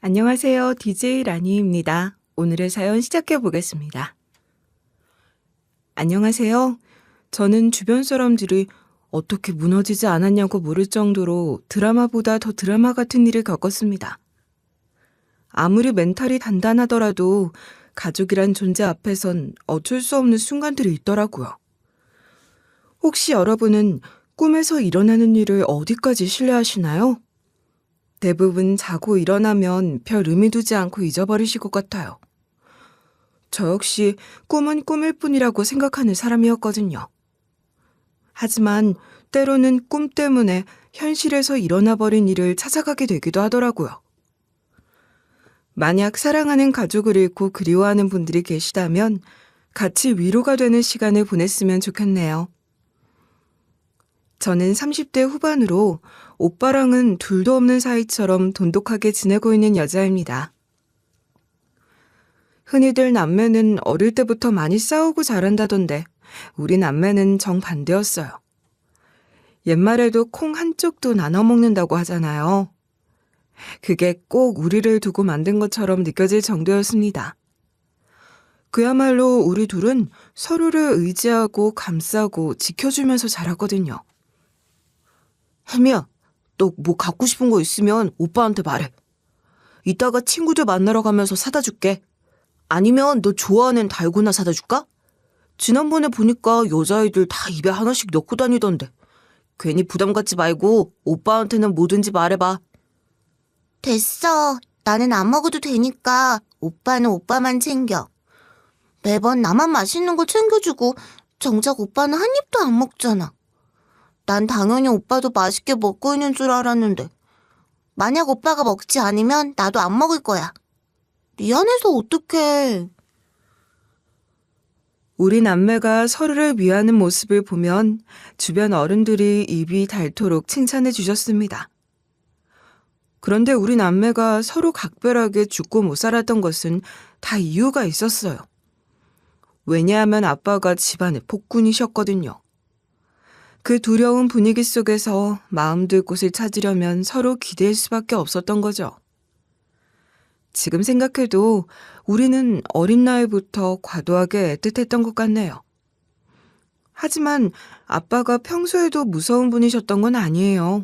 안녕하세요. DJ 라니입니다. 오늘의 사연 시작해 보겠습니다. 안녕하세요. 저는 주변 사람들이 어떻게 무너지지 않았냐고 물을 정도로 드라마보다 더 드라마 같은 일을 겪었습니다. 아무리 멘탈이 단단하더라도 가족이란 존재 앞에선 어쩔 수 없는 순간들이 있더라고요. 혹시 여러분은 꿈에서 일어나는 일을 어디까지 신뢰하시나요? 대부분 자고 일어나면 별 의미 두지 않고 잊어버리실 것 같아요. 저 역시 꿈은 꿈일 뿐이라고 생각하는 사람이었거든요. 하지만 때로는 꿈 때문에 현실에서 일어나버린 일을 찾아가게 되기도 하더라고요. 만약 사랑하는 가족을 잃고 그리워하는 분들이 계시다면 같이 위로가 되는 시간을 보냈으면 좋겠네요. 저는 30대 후반으로 오빠랑은 둘도 없는 사이처럼 돈독하게 지내고 있는 여자입니다. 흔히들 남매는 어릴 때부터 많이 싸우고 자란다던데 우리 남매는 정반대였어요. 옛말에도 콩 한쪽도 나눠 먹는다고 하잖아요. 그게 꼭 우리를 두고 만든 것처럼 느껴질 정도였습니다. 그야말로 우리 둘은 서로를 의지하고 감싸고 지켜주면서 자랐거든요. 혜미야, 너 뭐 갖고 싶은 거 있으면 오빠한테 말해. 이따가 친구들 만나러 가면서 사다 줄게. 아니면 너 좋아하는 달고나 사다 줄까? 지난번에 보니까 여자아이들 다 입에 하나씩 넣고 다니던데. 괜히 부담 갖지 말고 오빠한테는 뭐든지 말해봐. 됐어. 나는 안 먹어도 되니까 오빠는 오빠만 챙겨. 매번 나만 맛있는 거 챙겨주고 정작 오빠는 한 입도 안 먹잖아. 난 당연히 오빠도 맛있게 먹고 있는 줄 알았는데 만약 오빠가 먹지 않으면 나도 안 먹을 거야. 미안해서 어떡해. 우리 남매가 서로를 위하는 모습을 보면 주변 어른들이 입이 닳도록 칭찬해 주셨습니다. 그런데 우리 남매가 서로 각별하게 죽고 못 살았던 것은 다 이유가 있었어요. 왜냐하면 아빠가 집안의 폭군이셨거든요. 그 두려운 분위기 속에서 마음 둘 곳을 찾으려면 서로 기댈 수밖에 없었던 거죠. 지금 생각해도 우리는 어린 나이부터 과도하게 애틋했던 것 같네요. 하지만 아빠가 평소에도 무서운 분이셨던 건 아니에요.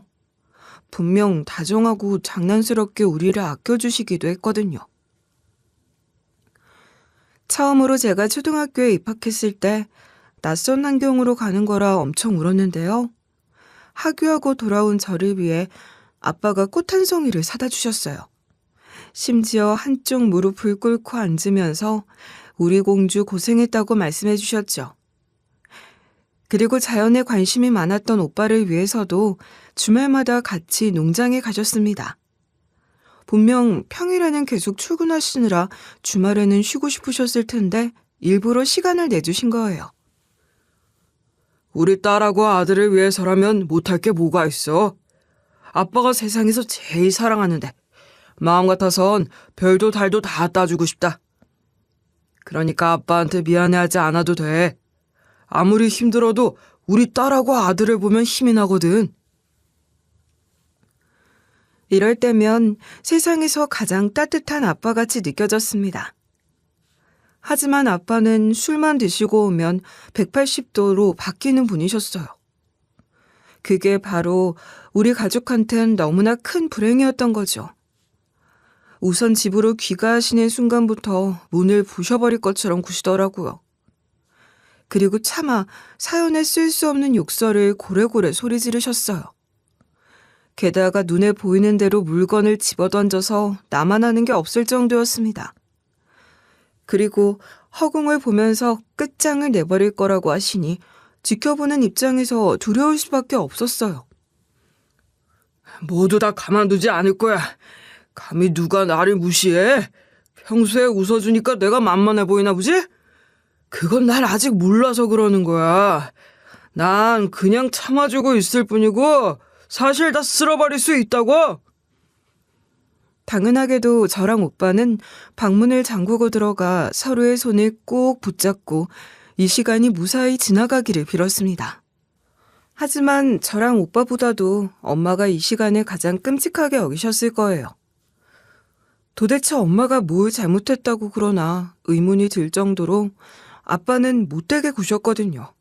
분명 다정하고 장난스럽게 우리를 아껴주시기도 했거든요. 처음으로 제가 초등학교에 입학했을 때 낯선 환경으로 가는 거라 엄청 울었는데요. 하교하고 돌아온 저를 위해 아빠가 꽃 한 송이를 사다 주셨어요. 심지어 한쪽 무릎을 꿇고 앉으면서 우리 공주 고생했다고 말씀해 주셨죠. 그리고 자연에 관심이 많았던 오빠를 위해서도 주말마다 같이 농장에 가셨습니다. 분명 평일에는 계속 출근하시느라 주말에는 쉬고 싶으셨을 텐데 일부러 시간을 내주신 거예요. 우리 딸하고 아들을 위해서라면 못할 게 뭐가 있어. 아빠가 세상에서 제일 사랑하는데 마음 같아선 별도 달도 다 따주고 싶다. 그러니까 아빠한테 미안해하지 않아도 돼. 아무리 힘들어도 우리 딸하고 아들을 보면 힘이 나거든. 이럴 때면 세상에서 가장 따뜻한 아빠같이 느껴졌습니다. 하지만 아빠는 술만 드시고 오면 180도로 바뀌는 분이셨어요. 그게 바로 우리 가족한텐 너무나 큰 불행이었던 거죠. 우선 집으로 귀가하시는 순간부터 문을 부셔버릴 것처럼 구시더라고요. 그리고 차마 사연에 쓸 수 없는 욕설을 고래고래 소리 지르셨어요. 게다가 눈에 보이는 대로 물건을 집어던져서 나만 하는 게 없을 정도였습니다. 그리고 허공을 보면서 끝장을 내버릴 거라고 하시니 지켜보는 입장에서 두려울 수밖에 없었어요. 모두 다 가만두지 않을 거야. 감히 누가 나를 무시해? 평소에 웃어주니까 내가 만만해 보이나 보지? 그건 날 아직 몰라서 그러는 거야. 난 그냥 참아주고 있을 뿐이고 사실 다 쓸어버릴 수 있다고. 당연하게도 저랑 오빠는 방문을 잠그고 들어가 서로의 손을 꼭 붙잡고 이 시간이 무사히 지나가기를 빌었습니다. 하지만 저랑 오빠보다도 엄마가 이 시간을 가장 끔찍하게 여기셨을 거예요. 도대체 엄마가 뭘 잘못했다고 그러나 의문이 들 정도로 아빠는 못되게 구셨거든요.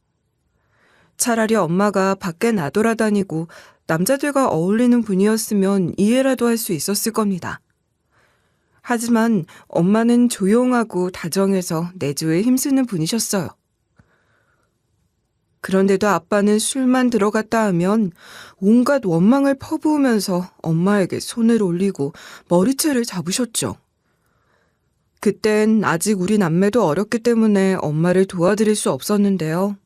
차라리 엄마가 밖에 나돌아다니고 남자들과 어울리는 분이었으면 이해라도 할 수 있었을 겁니다. 하지만 엄마는 조용하고 다정해서 내조에 힘쓰는 분이셨어요. 그런데도 아빠는 술만 들어갔다 하면 온갖 원망을 퍼부으면서 엄마에게 손을 올리고 머리채를 잡으셨죠. 그땐 아직 우리 남매도 어렸기 때문에 엄마를 도와드릴 수 없었는데요.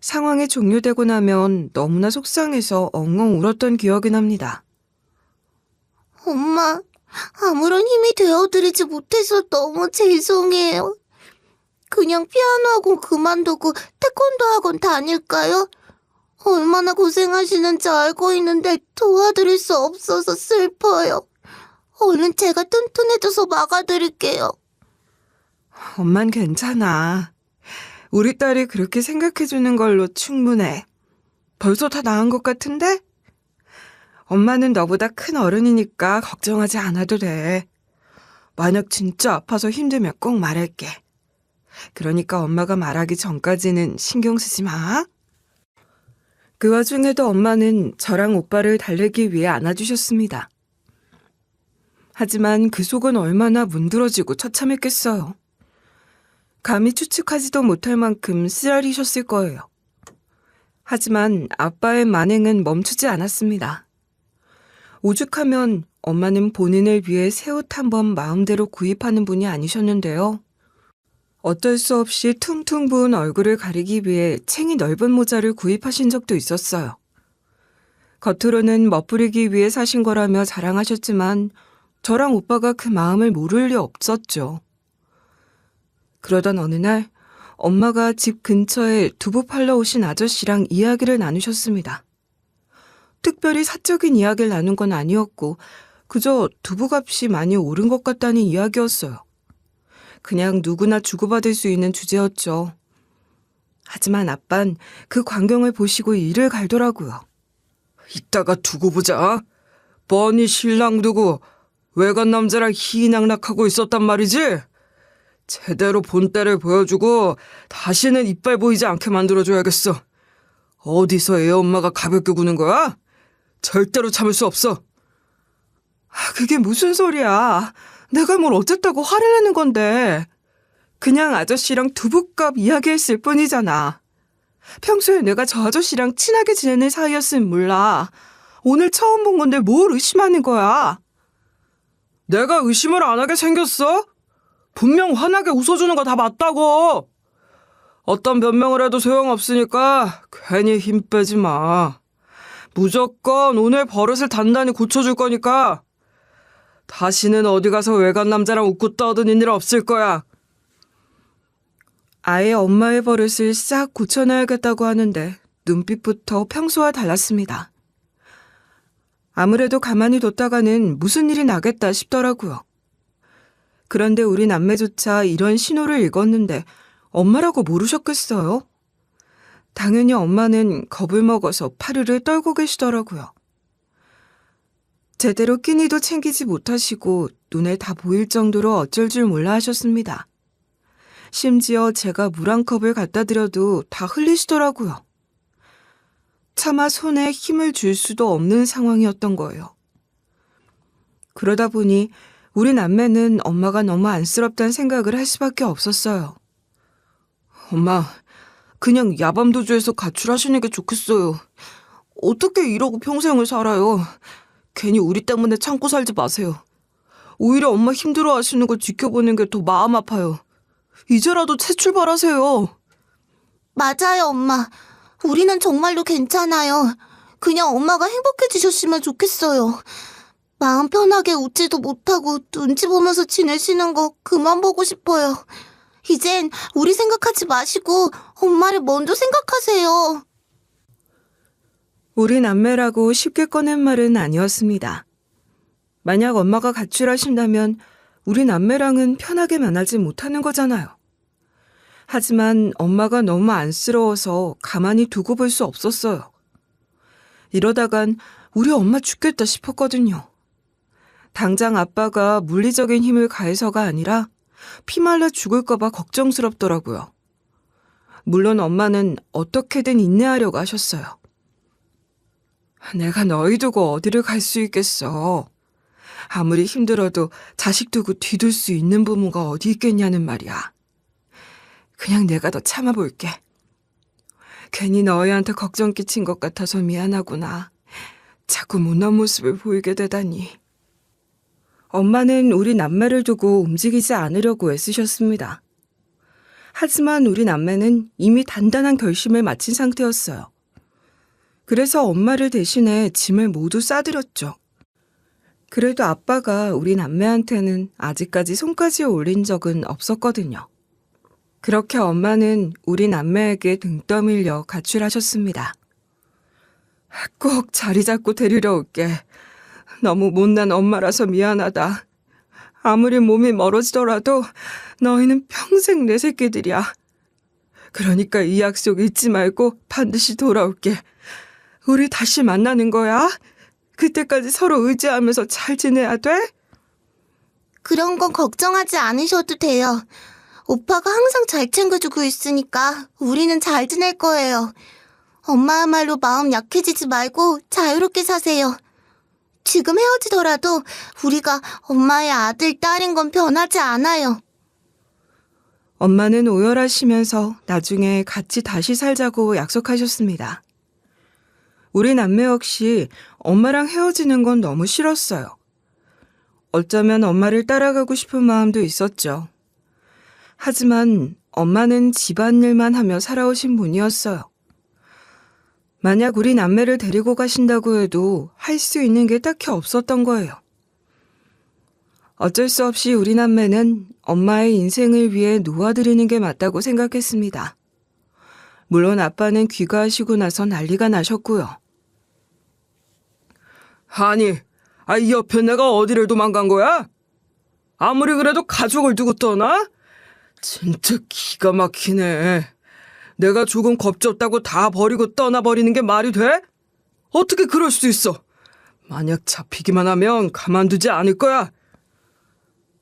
상황이 종료되고 나면 너무나 속상해서 엉엉 울었던 기억이 납니다. 엄마, 아무런 힘이 되어드리지 못해서 너무 죄송해요. 그냥 피아노 학원 그만두고 태권도 학원 다닐까요? 얼마나 고생하시는지 알고 있는데 도와드릴 수 없어서 슬퍼요. 얼른 제가 튼튼해져서 막아드릴게요. 엄만 괜찮아. 우리 딸이 그렇게 생각해주는 걸로 충분해. 벌써 다 나은 것 같은데? 엄마는 너보다 큰 어른이니까 걱정하지 않아도 돼. 만약 진짜 아파서 힘들면 꼭 말할게. 그러니까 엄마가 말하기 전까지는 신경 쓰지 마. 그 와중에도 엄마는 저랑 오빠를 달래기 위해 안아주셨습니다. 하지만 그 속은 얼마나 문드러지고 처참했겠어요. 감히 추측하지도 못할 만큼 쓰라리셨을 거예요. 하지만 아빠의 만행은 멈추지 않았습니다. 오죽하면 엄마는 본인을 위해 새 옷 한 번 마음대로 구입하는 분이 아니셨는데요. 어쩔 수 없이 퉁퉁 부은 얼굴을 가리기 위해 챙이 넓은 모자를 구입하신 적도 있었어요. 겉으로는 멋부리기 위해 사신 거라며 자랑하셨지만 저랑 오빠가 그 마음을 모를 리 없었죠. 그러던 어느 날 엄마가 집 근처에 두부 팔러 오신 아저씨랑 이야기를 나누셨습니다. 특별히 사적인 이야기를 나눈 건 아니었고 그저 두부값이 많이 오른 것 같다는 이야기였어요. 그냥 누구나 주고받을 수 있는 주제였죠. 하지만 아빤 그 광경을 보시고 이를 갈더라고요. 이따가 두고 보자. 뻔히 신랑 두고 외간 남자랑 희낙낙하고 있었단 말이지? 제대로 본때를 보여주고 다시는 이빨 보이지 않게 만들어줘야겠어. 어디서 애 엄마가 가볍게 구는 거야? 절대로 참을 수 없어. 그게 무슨 소리야. 내가 뭘 어쨌다고 화를 내는 건데. 그냥 아저씨랑 두부값 이야기했을 뿐이잖아. 평소에 내가 저 아저씨랑 친하게 지내는 사이였으면 몰라. 오늘 처음 본 건데 뭘 의심하는 거야? 내가 의심을 안 하게 생겼어? 분명 환하게 웃어주는 거 다 맞다고. 어떤 변명을 해도 소용없으니까 괜히 힘 빼지 마. 무조건 오늘 버릇을 단단히 고쳐줄 거니까 다시는 어디 가서 외간 남자랑 웃고 떠드는 일 없을 거야. 아예 엄마의 버릇을 싹 고쳐놔야겠다고 하는데 눈빛부터 평소와 달랐습니다. 아무래도 가만히 뒀다가는 무슨 일이 나겠다 싶더라고요. 그런데 우리 남매조차 이런 신호를 읽었는데 엄마라고 모르셨겠어요? 당연히 엄마는 겁을 먹어서 파르르 떨고 계시더라고요. 제대로 끼니도 챙기지 못하시고 눈에 다 보일 정도로 어쩔 줄 몰라 하셨습니다. 심지어 제가 물 한 컵을 갖다 드려도 다 흘리시더라고요. 차마 손에 힘을 줄 수도 없는 상황이었던 거예요. 그러다 보니 우리 남매는 엄마가 너무 안쓰럽다는 생각을 할 수밖에 없었어요. 엄마, 그냥 야밤도주에서 가출하시는 게 좋겠어요. 어떻게 이러고 평생을 살아요. 괜히 우리 때문에 참고 살지 마세요. 오히려 엄마 힘들어하시는 거 지켜보는 게 더 마음 아파요. 이제라도 새 출발하세요. 맞아요, 엄마. 우리는 정말로 괜찮아요. 그냥 엄마가 행복해지셨으면 좋겠어요. 마음 편하게 웃지도 못하고 눈치 보면서 지내시는 거 그만 보고 싶어요. 이젠 우리 생각하지 마시고 엄마를 먼저 생각하세요. 우리 남매라고 쉽게 꺼낸 말은 아니었습니다. 만약 엄마가 가출하신다면 우리 남매랑은 편하게 만나지 못하는 거잖아요. 하지만 엄마가 너무 안쓰러워서 가만히 두고 볼 수 없었어요. 이러다간 우리 엄마 죽겠다 싶었거든요. 당장 아빠가 물리적인 힘을 가해서가 아니라 피말라 죽을까봐 걱정스럽더라고요. 물론 엄마는 어떻게든 인내하려고 하셨어요. 내가 너희 두고 어디를 갈 수 있겠어. 아무리 힘들어도 자식 두고 뒤둘 수 있는 부모가 어디 있겠냐는 말이야. 그냥 내가 더 참아볼게. 괜히 너희한테 걱정 끼친 것 같아서 미안하구나. 자꾸 못난 모습을 보이게 되다니. 엄마는 우리 남매를 두고 움직이지 않으려고 애쓰셨습니다. 하지만 우리 남매는 이미 단단한 결심을 마친 상태였어요. 그래서 엄마를 대신해 짐을 모두 싸드렸죠. 그래도 아빠가 우리 남매한테는 아직까지 손까지 올린 적은 없었거든요. 그렇게 엄마는 우리 남매에게 등 떠밀려 가출하셨습니다. 꼭 자리 잡고 데리러 올게. 너무 못난 엄마라서 미안하다. 아무리 몸이 멀어지더라도 너희는 평생 내 새끼들이야. 그러니까 이 약속 잊지 말고 반드시 돌아올게. 우리 다시 만나는 거야. 그때까지 서로 의지하면서 잘 지내야 돼? 그런 건 걱정하지 않으셔도 돼요. 오빠가 항상 잘 챙겨주고 있으니까 우리는 잘 지낼 거예요. 엄마야말로 마음 약해지지 말고 자유롭게 사세요. 지금 헤어지더라도 우리가 엄마의 아들, 딸인 건 변하지 않아요. 엄마는 오열하시면서 나중에 같이 다시 살자고 약속하셨습니다. 우리 남매 역시 엄마랑 헤어지는 건 너무 싫었어요. 어쩌면 엄마를 따라가고 싶은 마음도 있었죠. 하지만 엄마는 집안일만 하며 살아오신 분이었어요. 만약 우리 남매를 데리고 가신다고 해도 할 수 있는 게 딱히 없었던 거예요. 어쩔 수 없이 우리 남매는 엄마의 인생을 위해 놓아드리는 게 맞다고 생각했습니다. 물론 아빠는 귀가하시고 나서 난리가 나셨고요. 아니, 이 옆에 내가 어디를 도망간 거야? 아무리 그래도 가족을 두고 떠나? 진짜 기가 막히네. 내가 조금 겁졌다고 다 버리고 떠나버리는 게 말이 돼? 어떻게 그럴 수 있어? 만약 잡히기만 하면 가만두지 않을 거야.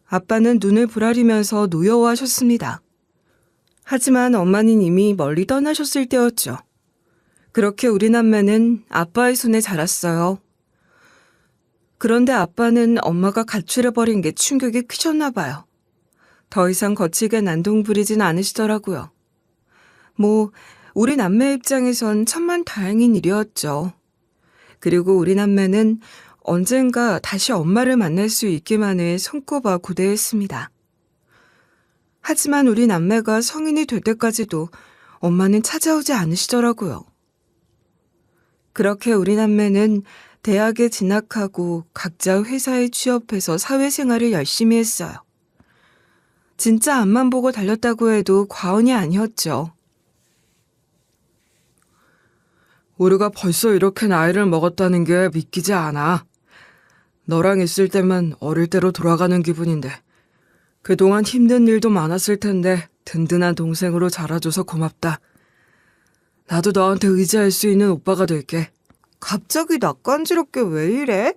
아빠는 눈을 부라리면서 노여워하셨습니다. 하지만 엄마는 이미 멀리 떠나셨을 때였죠. 그렇게 우리 남매는 아빠의 손에 자랐어요. 그런데 아빠는 엄마가 가출해버린 게 충격이 크셨나 봐요. 더 이상 거칠게 난동부리진 않으시더라고요. 우리 남매 입장에선 천만다행인 일이었죠. 그리고 우리 남매는 언젠가 다시 엄마를 만날 수 있기만을 손꼽아 고대했습니다. 하지만 우리 남매가 성인이 될 때까지도 엄마는 찾아오지 않으시더라고요. 그렇게 우리 남매는 대학에 진학하고 각자 회사에 취업해서 사회생활을 열심히 했어요. 진짜 앞만 보고 달렸다고 해도 과언이 아니었죠. 우리가 벌써 이렇게 나이를 먹었다는 게 믿기지 않아. 너랑 있을 때만 어릴 때로 돌아가는 기분인데 그동안 힘든 일도 많았을 텐데 든든한 동생으로 자라줘서 고맙다. 나도 너한테 의지할 수 있는 오빠가 될게. 갑자기 낯간지럽게 왜 이래?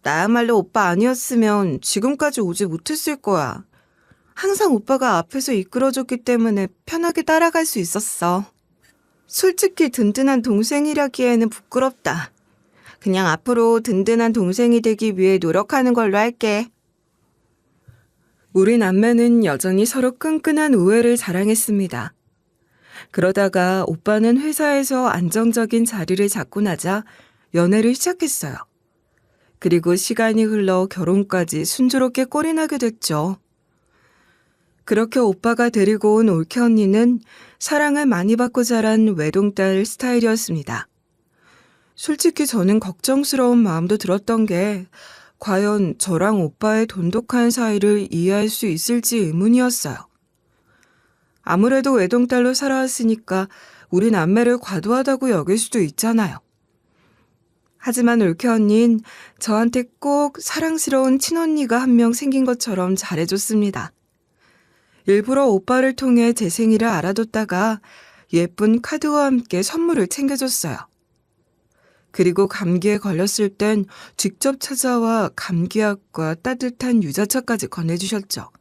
나야말로 오빠 아니었으면 지금까지 오지 못했을 거야. 항상 오빠가 앞에서 이끌어줬기 때문에 편하게 따라갈 수 있었어. 솔직히 든든한 동생이라기에는 부끄럽다. 그냥 앞으로 든든한 동생이 되기 위해 노력하는 걸로 할게. 우리 남매는 여전히 서로 끈끈한 우애를 자랑했습니다. 그러다가 오빠는 회사에서 안정적인 자리를 잡고 나자 연애를 시작했어요. 그리고 시간이 흘러 결혼까지 순조롭게 꼴이 나게 됐죠. 그렇게 오빠가 데리고 온 올케 언니는 사랑을 많이 받고 자란 외동딸 스타일이었습니다. 솔직히 저는 걱정스러운 마음도 들었던 게 과연 저랑 오빠의 돈독한 사이를 이해할 수 있을지 의문이었어요. 아무래도 외동딸로 살아왔으니까 우리 남매를 과도하다고 여길 수도 있잖아요. 하지만 올케 언니는 저한테 꼭 사랑스러운 친언니가 한 명 생긴 것처럼 잘해줬습니다. 일부러 오빠를 통해 제 생일을 알아뒀다가 예쁜 카드와 함께 선물을 챙겨줬어요. 그리고 감기에 걸렸을 땐 직접 찾아와 감기약과 따뜻한 유자차까지 권해주셨죠.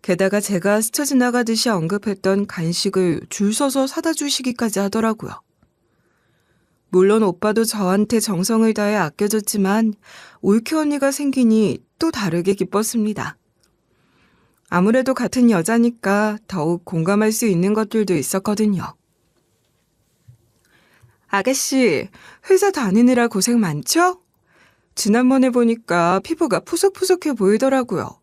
게다가 제가 스쳐 지나가듯이 언급했던 간식을 줄 서서 사다 주시기까지 하더라고요. 물론 오빠도 저한테 정성을 다해 아껴줬지만 올케 언니가 생기니 또 다르게 기뻤습니다. 아무래도 같은 여자니까 더욱 공감할 수 있는 것들도 있었거든요. 아가씨, 회사 다니느라 고생 많죠? 지난번에 보니까 피부가 푸석푸석해 보이더라고요.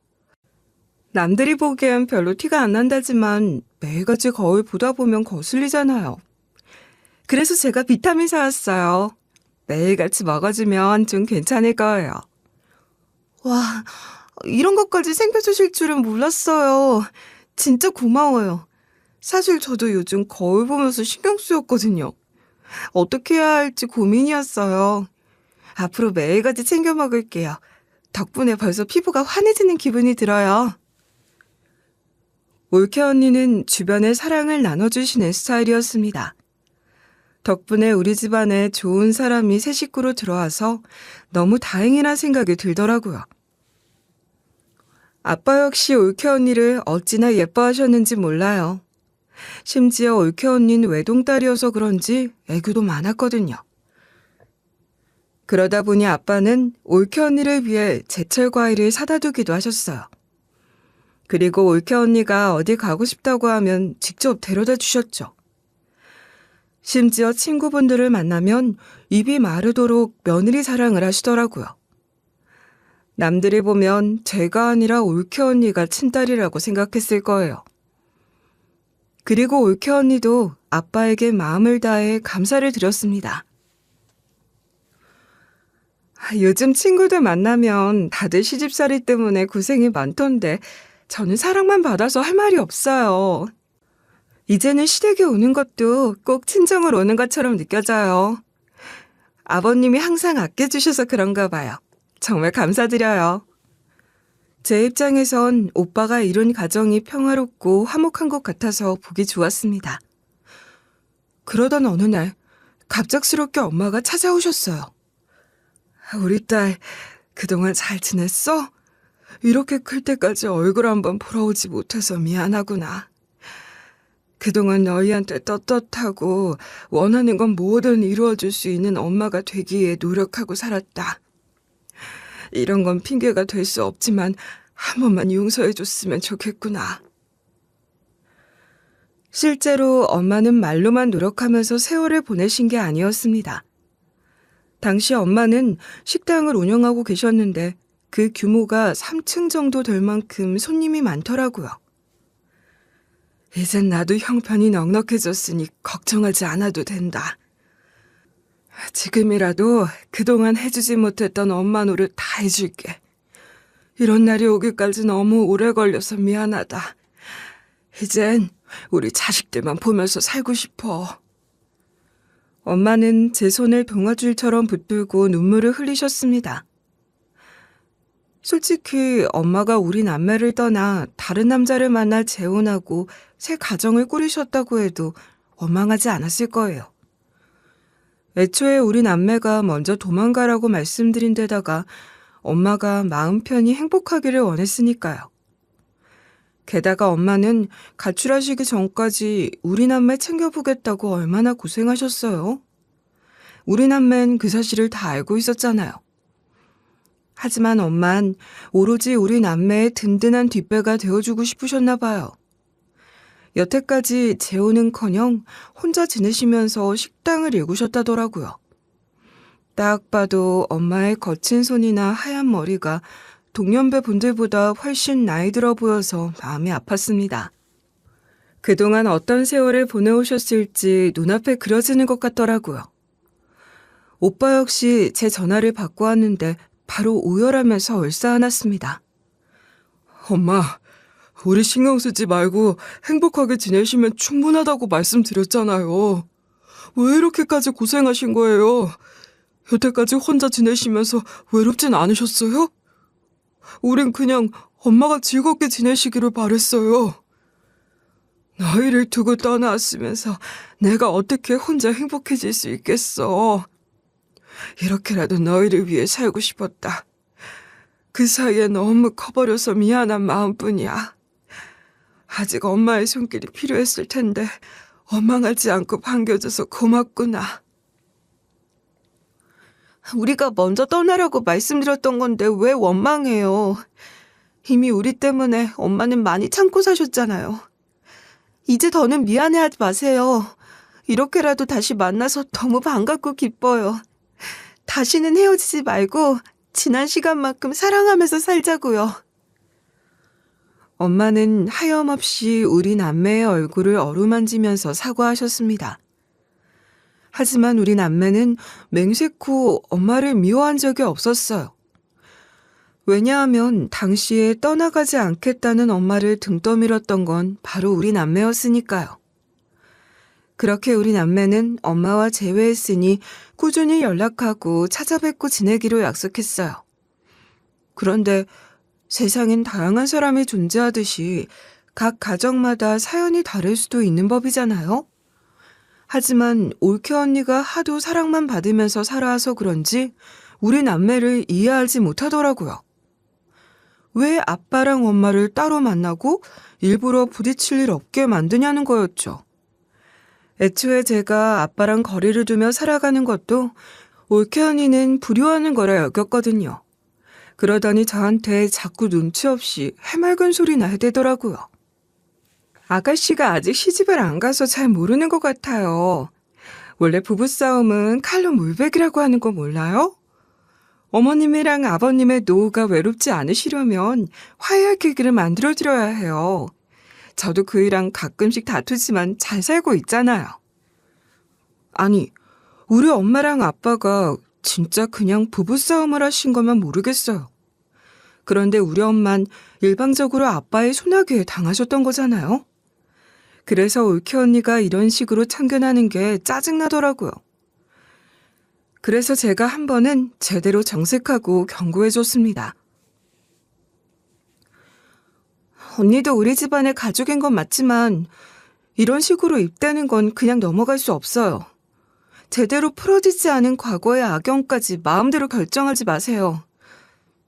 남들이 보기엔 별로 티가 안 난다지만 매일같이 거울 보다 보면 거슬리잖아요. 그래서 제가 비타민 사왔어요. 매일같이 먹어주면 좀 괜찮을 거예요. 와, 이런 것까지 챙겨주실 줄은 몰랐어요. 진짜 고마워요. 사실 저도 요즘 거울 보면서 신경 쓰였거든요. 어떻게 해야 할지 고민이었어요. 앞으로 매일같이 챙겨 먹을게요. 덕분에 벌써 피부가 환해지는 기분이 들어요. 올케 언니는 주변에 사랑을 나눠주시는 스타일이었습니다. 덕분에 우리 집안에 좋은 사람이 새 식구로 들어와서 너무 다행이란 생각이 들더라고요. 아빠 역시 올케 언니를 어찌나 예뻐하셨는지 몰라요. 심지어 올케 언니는 외동딸이어서 그런지 애교도 많았거든요. 그러다 보니 아빠는 올케 언니를 위해 제철 과일을 사다 두기도 하셨어요. 그리고 올케 언니가 어디 가고 싶다고 하면 직접 데려다 주셨죠. 심지어 친구분들을 만나면 입이 마르도록 며느리 자랑을 하시더라고요. 남들이 보면 제가 아니라 올케 언니가 친딸이라고 생각했을 거예요. 그리고 올케 언니도 아빠에게 마음을 다해 감사를 드렸습니다. 요즘 친구들 만나면 다들 시집살이 때문에 고생이 많던데 저는 사랑만 받아서 할 말이 없어요. 이제는 시댁에 오는 것도 꼭 친정을 오는 것처럼 느껴져요. 아버님이 항상 아껴주셔서 그런가 봐요. 정말 감사드려요. 제 입장에선 오빠가 이룬 가정이 평화롭고 화목한 것 같아서 보기 좋았습니다. 그러던 어느 날 갑작스럽게 엄마가 찾아오셨어요. 우리 딸 그동안 잘 지냈어? 이렇게 클 때까지 얼굴 한번 보러 오지 못해서 미안하구나. 그동안 너희한테 떳떳하고 원하는 건 뭐든 이루어줄 수 있는 엄마가 되기 위해 노력하고 살았다. 이런 건 핑계가 될 수 없지만 한 번만 용서해줬으면 좋겠구나. 실제로 엄마는 말로만 노력하면서 세월을 보내신 게 아니었습니다. 당시 엄마는 식당을 운영하고 계셨는데 그 규모가 3층 정도 될 만큼 손님이 많더라고요. 이젠 나도 형편이 넉넉해졌으니 걱정하지 않아도 된다. 지금이라도 그동안 해주지 못했던 엄마 노릇 다 해줄게. 이런 날이 오기까지 너무 오래 걸려서 미안하다. 이젠 우리 자식들만 보면서 살고 싶어. 엄마는 제 손을 동아줄처럼 붙들고 눈물을 흘리셨습니다. 솔직히 엄마가 우리 남매를 떠나 다른 남자를 만나 재혼하고 새 가정을 꾸리셨다고 해도 원망하지 않았을 거예요. 애초에 우리 남매가 먼저 도망가라고 말씀드린 데다가 엄마가 마음 편히 행복하기를 원했으니까요. 게다가 엄마는 가출하시기 전까지 우리 남매 챙겨보겠다고 얼마나 고생하셨어요. 우리 남매는 그 사실을 다 알고 있었잖아요. 하지만 엄만 오로지 우리 남매의 든든한 뒷배가 되어주고 싶으셨나 봐요. 여태까지 재혼은커녕 혼자 지내시면서 식당을 일구셨다더라고요. 딱 봐도 엄마의 거친 손이나 하얀 머리가 동년배 분들보다 훨씬 나이 들어 보여서 마음이 아팠습니다. 그동안 어떤 세월을 보내오셨을지 눈앞에 그려지는 것 같더라고요. 오빠 역시 제 전화를 받고 왔는데 바로 오열하면서 얼싸안았습니다. 엄마, 우리 신경 쓰지 말고 행복하게 지내시면 충분하다고 말씀드렸잖아요. 왜 이렇게까지 고생하신 거예요? 여태까지 혼자 지내시면서 외롭진 않으셨어요? 우린 그냥 엄마가 즐겁게 지내시기를 바랬어요. 너희를 두고 떠나왔으면서 내가 어떻게 혼자 행복해질 수 있겠어. 이렇게라도 너희를 위해 살고 싶었다. 그 사이에 너무 커버려서 미안한 마음뿐이야. 아직 엄마의 손길이 필요했을 텐데 원망하지 않고 반겨줘서 고맙구나. 우리가 먼저 떠나라고 말씀드렸던 건데 왜 원망해요? 이미 우리 때문에 엄마는 많이 참고 사셨잖아요. 이제 더는 미안해하지 마세요. 이렇게라도 다시 만나서 너무 반갑고 기뻐요. 다시는 헤어지지 말고 지난 시간만큼 사랑하면서 살자고요. 엄마는 하염없이 우리 남매의 얼굴을 어루만지면서 사과하셨습니다. 하지만 우리 남매는 맹세코 엄마를 미워한 적이 없었어요. 왜냐하면 당시에 떠나가지 않겠다는 엄마를 등 떠밀었던 건 바로 우리 남매였으니까요. 그렇게 우리 남매는 엄마와 재회했으니 꾸준히 연락하고 찾아뵙고 지내기로 약속했어요. 그런데 세상엔 다양한 사람이 존재하듯이 각 가정마다 사연이 다를 수도 있는 법이잖아요. 하지만 올케 언니가 하도 사랑만 받으면서 살아와서 그런지 우리 남매를 이해하지 못하더라고요. 왜 아빠랑 엄마를 따로 만나고 일부러 부딪힐 일 없게 만드냐는 거였죠. 애초에 제가 아빠랑 거리를 두며 살아가는 것도 올케 언니는 불효하는 거라 여겼거든요. 그러더니 저한테 자꾸 눈치 없이 해맑은 소리나 해대더라고요. 아가씨가 아직 시집을 안 가서 잘 모르는 것 같아요. 원래 부부싸움은 칼로 물베기라고 하는 거 몰라요? 어머님이랑 아버님의 노후가 외롭지 않으시려면 화해할 계기를 만들어드려야 해요. 저도 그이랑 가끔씩 다투지만 잘 살고 있잖아요. 아니, 우리 엄마랑 아빠가 진짜 그냥 부부싸움을 하신 것만 모르겠어요. 그런데 우리 엄만 일방적으로 아빠의 소나기에 당하셨던 거잖아요. 그래서 올케 언니가 이런 식으로 참견하는 게 짜증나더라고요. 그래서 제가 한 번은 제대로 정색하고 경고해줬습니다. 언니도 우리 집안의 가족인 건 맞지만 이런 식으로 입대는 건 그냥 넘어갈 수 없어요. 제대로 풀어지지 않은 과거의 악영까지 마음대로 결정하지 마세요.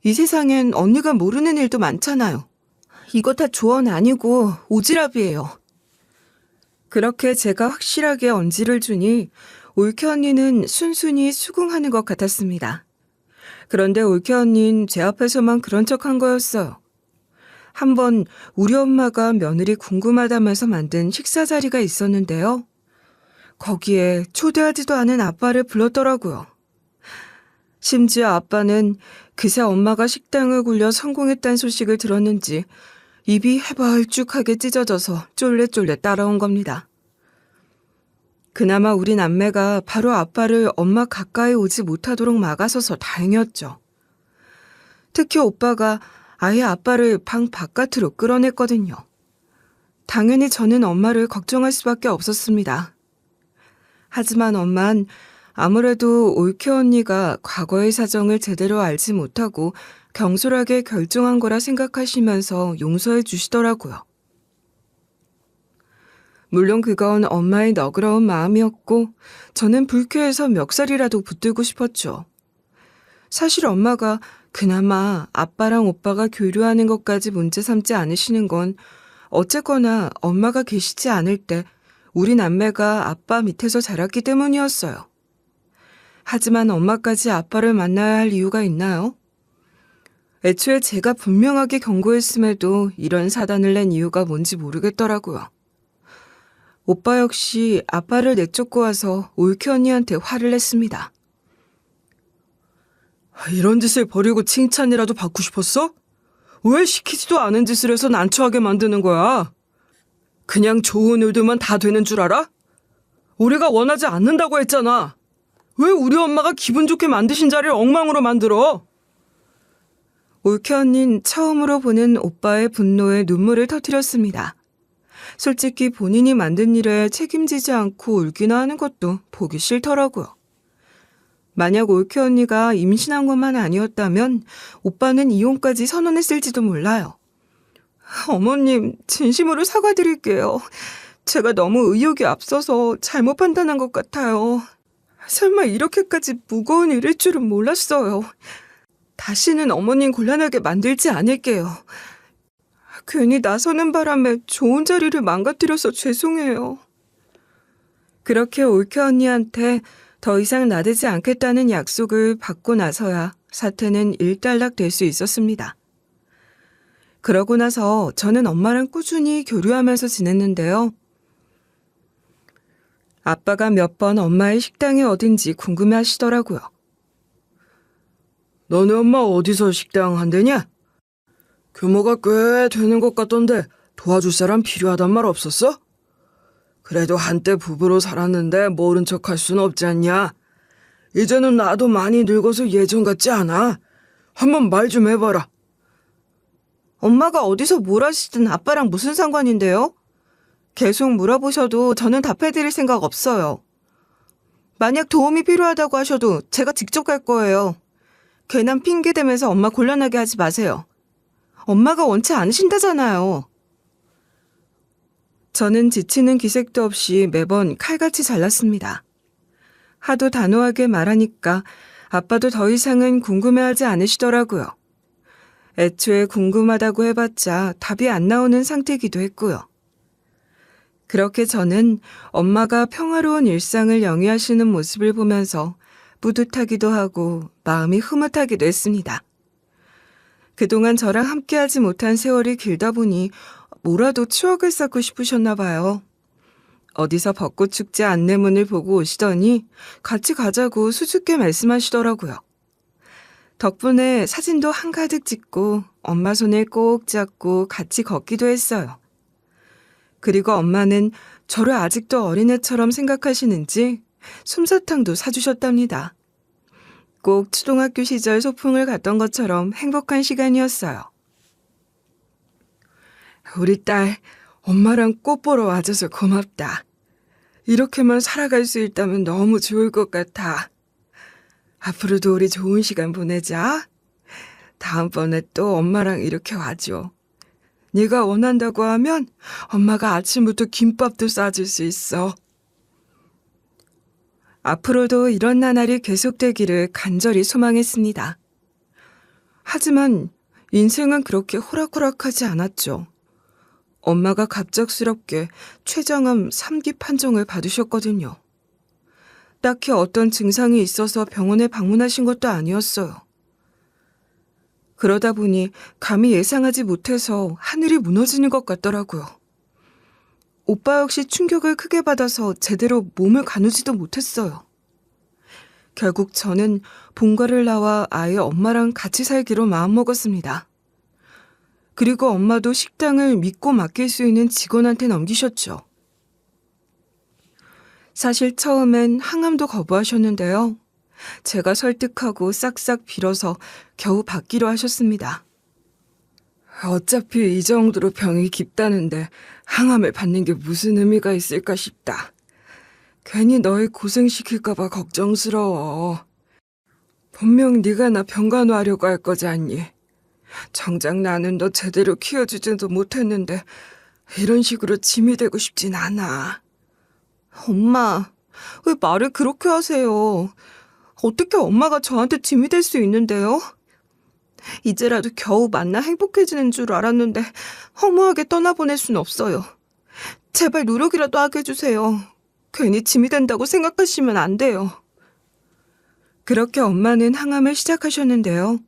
이 세상엔 언니가 모르는 일도 많잖아요. 이거 다 조언 아니고 오지랖이에요. 그렇게 제가 확실하게 언지를 주니 올케 언니는 순순히 수긍하는 것 같았습니다. 그런데 올케 언니는 제 앞에서만 그런 척한 거였어요. 한번 우리 엄마가 며느리 궁금하다면서 만든 식사 자리가 있었는데요. 거기에 초대하지도 않은 아빠를 불렀더라고요. 심지어 아빠는 그새 엄마가 식당을 굴려 성공했다는 소식을 들었는지 입이 해벌쭉하게 찢어져서 쫄래쫄래 따라온 겁니다. 그나마 우리 남매가 바로 아빠를 엄마 가까이 오지 못하도록 막아서서 다행이었죠. 특히 오빠가 아예 아빠를 방 바깥으로 끌어냈거든요. 당연히 저는 엄마를 걱정할 수밖에 없었습니다. 하지만 엄만 아무래도 올케 언니가 과거의 사정을 제대로 알지 못하고 경솔하게 결정한 거라 생각하시면서 용서해 주시더라고요. 물론 그건 엄마의 너그러운 마음이었고 저는 불쾌해서 멱살이라도 붙들고 싶었죠. 사실 엄마가 그나마 아빠랑 오빠가 교류하는 것까지 문제 삼지 않으시는 건 어쨌거나 엄마가 계시지 않을 때 우리 남매가 아빠 밑에서 자랐기 때문이었어요. 하지만 엄마까지 아빠를 만나야 할 이유가 있나요? 애초에 제가 분명하게 경고했음에도 이런 사단을 낸 이유가 뭔지 모르겠더라고요. 오빠 역시 아빠를 내쫓고 와서 올케 언니한테 화를 냈습니다. 이런 짓을 버리고 칭찬이라도 받고 싶었어? 왜 시키지도 않은 짓을 해서 난처하게 만드는 거야? 그냥 좋은 의도만 다 되는 줄 알아? 우리가 원하지 않는다고 했잖아. 왜 우리 엄마가 기분 좋게 만드신 자리를 엉망으로 만들어? 올케 언니는 처음으로 보는 오빠의 분노에 눈물을 터뜨렸습니다. 솔직히 본인이 만든 일에 책임지지 않고 울기나 하는 것도 보기 싫더라고요. 만약 올케 언니가 임신한 것만 아니었다면 오빠는 이혼까지 선언했을지도 몰라요. 어머님, 진심으로 사과드릴게요. 제가 너무 의욕이 앞서서 잘못 판단한 것 같아요. 설마 이렇게까지 무거운 일일 줄은 몰랐어요. 다시는 어머님 곤란하게 만들지 않을게요. 괜히 나서는 바람에 좋은 자리를 망가뜨려서 죄송해요. 그렇게 올케 언니한테 더 이상 나대지 않겠다는 약속을 받고 나서야 사태는 일단락될 수 있었습니다. 그러고 나서 저는 엄마랑 꾸준히 교류하면서 지냈는데요. 아빠가 몇 번 엄마의 식당이 어딘지 궁금해하시더라고요. 너네 엄마 어디서 식당 한대냐? 규모가 꽤 되는 것 같던데 도와줄 사람 필요하단 말 없었어? 그래도 한때 부부로 살았는데 모른 척 할 순 없지 않냐? 이제는 나도 많이 늙어서 예전 같지 않아. 한번 말 좀 해봐라. 엄마가 어디서 뭘 하시든 아빠랑 무슨 상관인데요? 계속 물어보셔도 저는 답해드릴 생각 없어요. 만약 도움이 필요하다고 하셔도 제가 직접 갈 거예요. 괜한 핑계 대면서 엄마 곤란하게 하지 마세요. 엄마가 원치 않으신다잖아요. 저는 지치는 기색도 없이 매번 칼같이 잘랐습니다. 하도 단호하게 말하니까 아빠도 더 이상은 궁금해하지 않으시더라고요. 애초에 궁금하다고 해봤자 답이 안 나오는 상태이기도 했고요. 그렇게 저는 엄마가 평화로운 일상을 영위하시는 모습을 보면서 뿌듯하기도 하고 마음이 흐뭇하기도 했습니다. 그동안 저랑 함께하지 못한 세월이 길다 보니 뭐라도 추억을 쌓고 싶으셨나 봐요. 어디서 벚꽃축제 안내문을 보고 오시더니 같이 가자고 수줍게 말씀하시더라고요. 덕분에 사진도 한가득 찍고 엄마 손을 꼭 잡고 같이 걷기도 했어요. 그리고 엄마는 저를 아직도 어린애처럼 생각하시는지 솜사탕도 사주셨답니다. 꼭 초등학교 시절 소풍을 갔던 것처럼 행복한 시간이었어요. 우리 딸 엄마랑 꽃 보러 와줘서 고맙다. 이렇게만 살아갈 수 있다면 너무 좋을 것 같아. 앞으로도 우리 좋은 시간 보내자. 다음번에 또 엄마랑 이렇게 와줘. 네가 원한다고 하면 엄마가 아침부터 김밥도 싸줄 수 있어. 앞으로도 이런 나날이 계속되기를 간절히 소망했습니다. 하지만 인생은 그렇게 호락호락하지 않았죠. 엄마가 갑작스럽게 췌장암 3기 판정을 받으셨거든요. 딱히 어떤 증상이 있어서 병원에 방문하신 것도 아니었어요. 그러다 보니 감히 예상하지 못해서 하늘이 무너지는 것 같더라고요. 오빠 역시 충격을 크게 받아서 제대로 몸을 가누지도 못했어요. 결국 저는 본가를 나와 아예 엄마랑 같이 살기로 마음먹었습니다. 그리고 엄마도 식당을 믿고 맡길 수 있는 직원한테 넘기셨죠. 사실 처음엔 항암도 거부하셨는데요. 제가 설득하고 싹싹 빌어서 겨우 받기로 하셨습니다. 어차피 이 정도로 병이 깊다는데 항암을 받는 게 무슨 의미가 있을까 싶다. 괜히 너희 고생시킬까 봐 걱정스러워. 분명 네가 나 병간호하려고 할 거지 않니? 정작 나는 너 제대로 키워주지도 못했는데 이런 식으로 짐이 되고 싶진 않아. 엄마, 왜 말을 그렇게 하세요? 어떻게 엄마가 저한테 짐이 될 수 있는데요? 이제라도 겨우 만나 행복해지는 줄 알았는데 허무하게 떠나보낼 순 없어요. 제발 노력이라도 하게 해주세요. 괜히 짐이 된다고 생각하시면 안 돼요. 그렇게 엄마는 항암을 시작하셨는데요.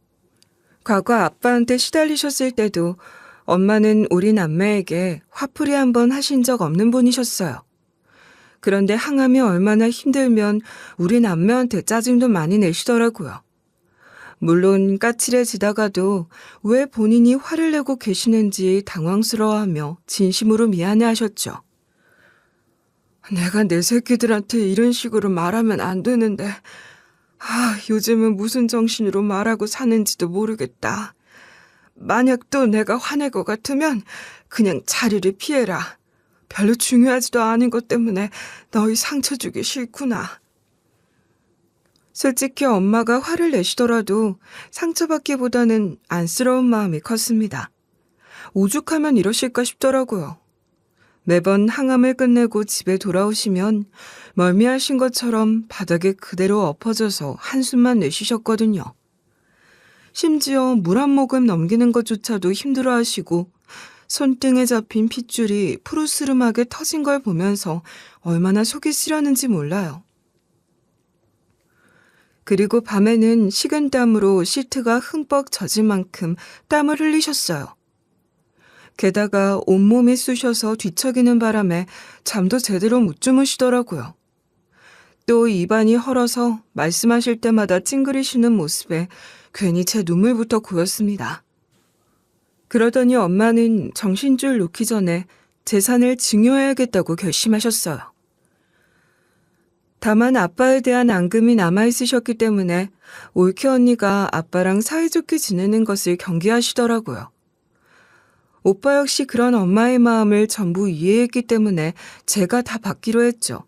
과거 아빠한테 시달리셨을 때도 엄마는 우리 남매에게 화풀이 한 번 하신 적 없는 분이셨어요. 그런데 항암이 얼마나 힘들면 우리 남매한테 짜증도 많이 내시더라고요. 물론 까칠해지다가도 왜 본인이 화를 내고 계시는지 당황스러워하며 진심으로 미안해하셨죠. 내가 내 새끼들한테 이런 식으로 말하면 안 되는데 요즘은 무슨 정신으로 말하고 사는지도 모르겠다. 만약 또 내가 화낼 것 같으면 그냥 자리를 피해라. 별로 중요하지도 않은 것 때문에 너희 상처 주기 싫구나. 솔직히 엄마가 화를 내시더라도 상처받기보다는 안쓰러운 마음이 컸습니다. 오죽하면 이러실까 싶더라고요. 매번 항암을 끝내고 집에 돌아오시면 멀미하신 것처럼 바닥에 그대로 엎어져서 한숨만 내쉬셨거든요. 심지어 물 한 모금 넘기는 것조차도 힘들어하시고 손등에 잡힌 핏줄이 푸르스름하게 터진 걸 보면서 얼마나 속이 쓰렸는지 몰라요. 그리고 밤에는 식은땀으로 시트가 흠뻑 젖을 만큼 땀을 흘리셨어요. 게다가 온몸이 쑤셔서 뒤척이는 바람에 잠도 제대로 못 주무시더라고요. 또 입안이 헐어서 말씀하실 때마다 찡그리시는 모습에 괜히 제 눈물부터 고였습니다. 그러더니 엄마는 정신줄 놓기 전에 재산을 증여해야겠다고 결심하셨어요. 다만 아빠에 대한 앙금이 남아있으셨기 때문에 올케 언니가 아빠랑 사이좋게 지내는 것을 경계하시더라고요. 오빠 역시 그런 엄마의 마음을 전부 이해했기 때문에 제가 다 받기로 했죠.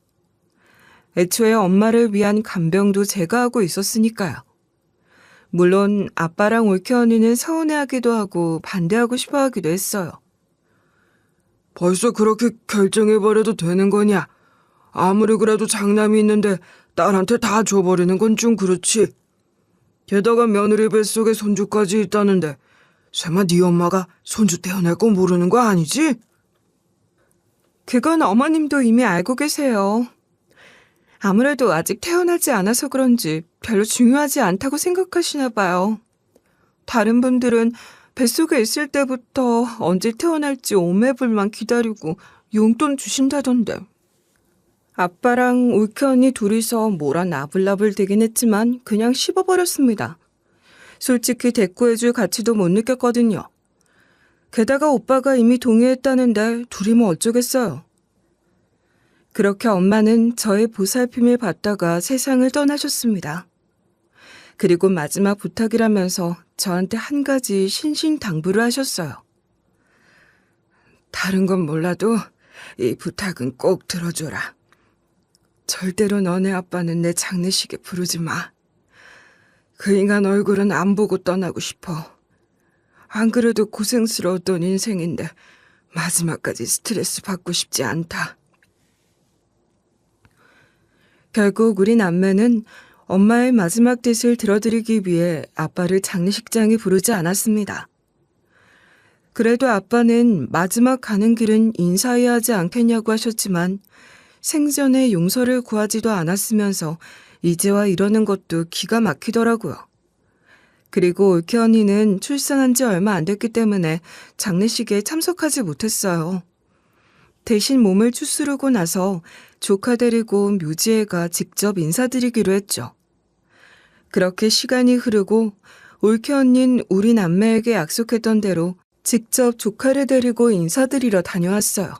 애초에 엄마를 위한 간병도 제가 하고 있었으니까요. 물론 아빠랑 올케 언니는 서운해하기도 하고 반대하고 싶어하기도 했어요. 벌써 그렇게 결정해버려도 되는 거냐? 아무리 그래도 장남이 있는데 딸한테 다 줘버리는 건 좀 그렇지. 게다가 며느리 뱃속에 손주까지 있다는데 설마 네 엄마가 손주 태어날 거 모르는 거 아니지? 그건 어머님도 이미 알고 계세요. 아무래도 아직 태어나지 않아서 그런지 별로 중요하지 않다고 생각하시나 봐요. 다른 분들은 뱃속에 있을 때부터 언제 태어날지 오매불만 기다리고 용돈 주신다던데. 아빠랑 올케 언니 둘이서 뭐라 나불나불 대긴 했지만 그냥 씹어버렸습니다. 솔직히 대꾸해줄 가치도 못 느꼈거든요. 게다가 오빠가 이미 동의했다는데 둘이 뭐 어쩌겠어요. 그렇게 엄마는 저의 보살핌을 받다가 세상을 떠나셨습니다. 그리고 마지막 부탁이라면서 저한테 한 가지 신신당부를 하셨어요. 다른 건 몰라도 이 부탁은 꼭 들어줘라. 절대로 너네 아빠는 내 장례식에 부르지 마. 그 인간 얼굴은 안 보고 떠나고 싶어. 안 그래도 고생스러웠던 인생인데 마지막까지 스트레스 받고 싶지 않다. 결국 우리 남매는 엄마의 마지막 뜻을 들어드리기 위해 아빠를 장례식장에 부르지 않았습니다. 그래도 아빠는 마지막 가는 길은 인사해야 하지 않겠냐고 하셨지만 생전에 용서를 구하지도 않았으면서 이제와 이러는 것도 기가 막히더라고요. 그리고 올케 언니는 출산한 지 얼마 안 됐기 때문에 장례식에 참석하지 못했어요. 대신 몸을 추스르고 나서 조카 데리고 온 묘지애가 직접 인사드리기로 했죠. 그렇게 시간이 흐르고 올케 언니는 우리 남매에게 약속했던 대로 직접 조카를 데리고 인사드리러 다녀왔어요.